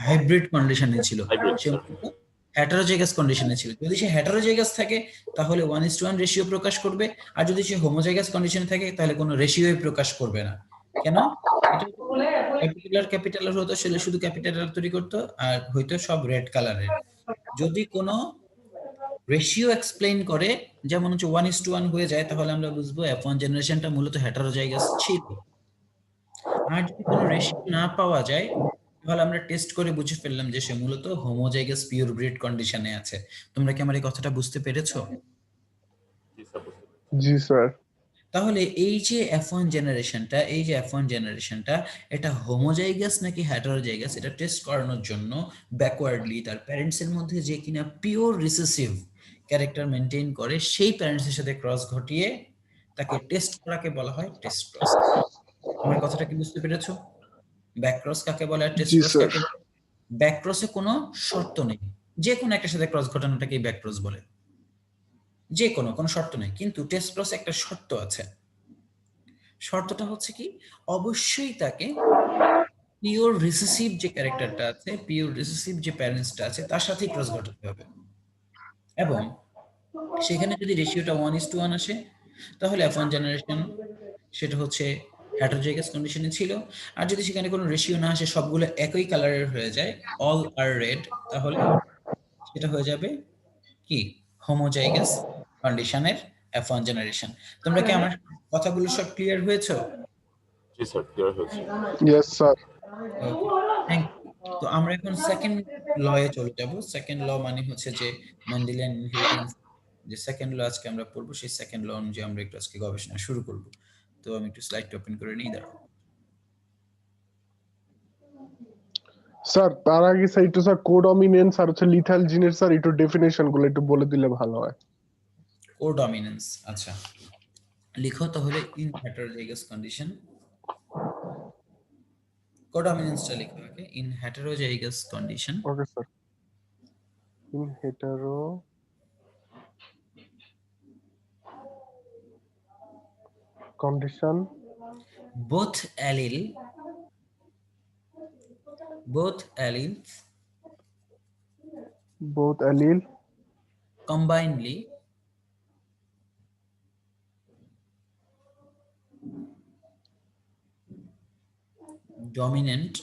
হাইব্রিড কন্ডিশনে ছিল। হাইব্রিড সে স্যার। হেটারোজাইগাস কন্ডিশনে ছিল। যদি সে হেটারোজাইগাস থাকে তাহলে 1:1 রেশিও প্রকাশ করবে, আর যদি সে হোমোজাইগাস কন্ডিশনে থাকে তাহলে কোনো রেশিওই প্রকাশ করবে না। কেন? এটা ক্যাপিটাল হতো, সেটা শুধু ক্যাপিটাল তৈরি করতো, আর হয়তো সব রেড কালারের। যদি কোনো রেশিও এক্সপ্লেইন করে, যেমন হচ্ছে 1:1 হয়ে যায়, তাহলে আমরা বুঝবো F1 জেনারেশনটা মূলত হেটারোজাইগাস ছিল। আর যদি কোনো রেশিও না পাওয়া যায়, তাহলে আমরা টেস্ট করে বুঝে ফেললাম যে সে মূলত হোমোজাইগাস পিওর ব্রিড কন্ডিশনে আছে। তোমরা কি আমার এই কথাটা বুঝতে পেরেছো? জি স্যার, বুঝতে পেরেছি। জি স্যার। তাহলে এই যে F1 জেনারেশনটা, এটা হোমোজাইগাস নাকি হেটারোজাইগাস, এটা টেস্ট করানোর জন্য ব্যাকওয়ার্ডলি তার প্যারেন্টস এর মধ্যে যে কিনা পিওর রিসেসিভ ক্যারেক্টার মেনটেন করে সেই প্যারেন্টস এর সাথে ক্রস ঘটিয়ে তাকে টেস্ট করাকে বলা হয় টেস্ট ক্রস। আমার কথাটা কি বুঝতে পেরেছো? ব্যাকক্রস কাকে বলে আর টেস্ট জি ক্রস স্যার। কাকে বলে? ব্যাকক্রসে কোনো শর্ত নেই, যে কোনো একটা সাথে ক্রস ঘটানোটাকেই ব্যাকক্রস বলে, যে কোনো শর্ত নেই। কিন্তু টেস্ট ক্রসে একটা শর্ত আছে। শর্তটা হচ্ছে কি, অবশ্যই তাকে পিওর রিসেসিভ যে ক্যারেক্টারটা আছে, পিওর রিসেসিভ যে প্যারেন্টসটা আছে তার সাথেই ক্রস ঘটাতে হবে। এবং সেখানে যদি রেশিওটা 1:1 আসে, তাহলে F1 জেনারেশন সেটা হচ্ছে হেটারোজাইগাস কন্ডিশনে ছিল। আর যদি সেখানে কোনো রেশিও না আসে, সবগুলো একই কালারের হয়ে যায়, অল আর রেড, তাহলে সেটা হয়ে যাবে কি, হোমোজাইগাস কন্ডিশনের F1 জেনারেশন। তোমরা কি আমার কথাগুলো সব ক্লিয়ার হয়েছে? জি স্যার, ক্লিয়ার হয়েছে। Yes sir. Okay, thank you. তো আমরা এখন সেকেন্ড লয়ে চলে যাব। সেকেন্ড ল মানে হচ্ছে যে মেন্ডেলিয়ান ইনহেরিটেন্স, যে সেকেন্ড ল আজকে আমরা পড়বো, সেই সেকেন্ড ল অনুযায়ী আমরা একটু আজকে গবেষণা শুরু করব। তো আমি একটু স্লাইডটা ওপেন করে নিই, দাঁড়াও। স্যার তার আগে স্যার একটু স্যার কোডমিনেন্স আর হচ্ছে লিথাল জিনের স্যার একটু ডেফিনেশন গুলো একটু বলে দিলে ভালো হয়। কোডমিনেন্স, আচ্ছা লিখো তাহলে, ইন হেটারোজাইগাস কন্ডিশন। কোডমিনেন্সটা লিখো আগে, in heterozygous condition. Okay sir. In hetero condition both alleles both allele combinedly dominant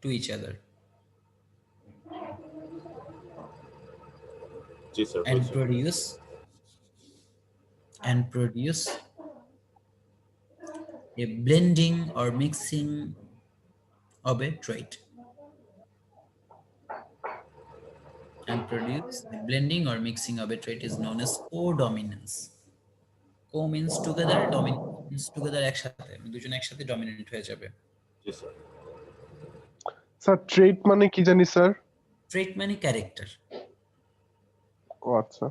to each other G sir, and হয়েছে। produce a blending or mixing of a trait, and produce a blending or mixing of a trait is known as codominance. Co means together, dominance means together, একসাথে, দুজন একসাথে dominant হয়ে যাবে। জি sir. Sir ট্রেট মানে কি জানি sir? ট্রেট মানে character. ও আচ্ছা।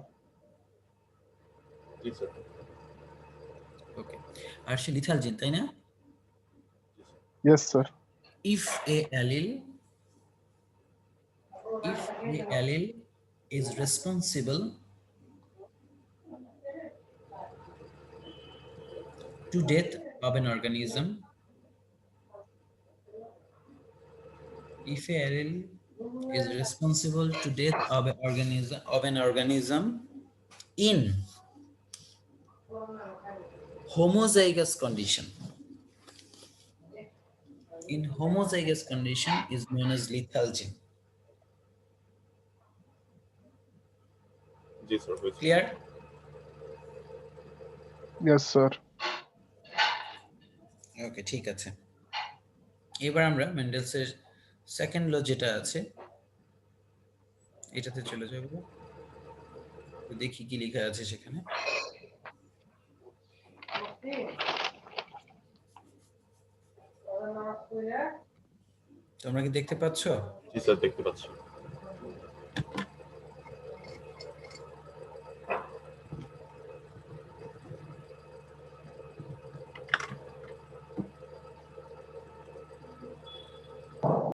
জি স্যার। ওকে, আর সে লিথাল জিন, তাই না? Yes sir. If a allele if the allele is responsible to death of an organism, if a allele is responsible to death of an organism in homozygous condition, is known as lethal gene. জি sir হয়েছে। Clear? Yes sir. Okay, ঠিক আছে। এবার আমরা মেন্ডেলসের second law যেটা আছে এটাতে চলে যাব, দেখি কি লেখা আছে সেখানে। তোমরা কি দেখতে পাচ্ছ? জি স্যার দেখতে পাচ্ছি।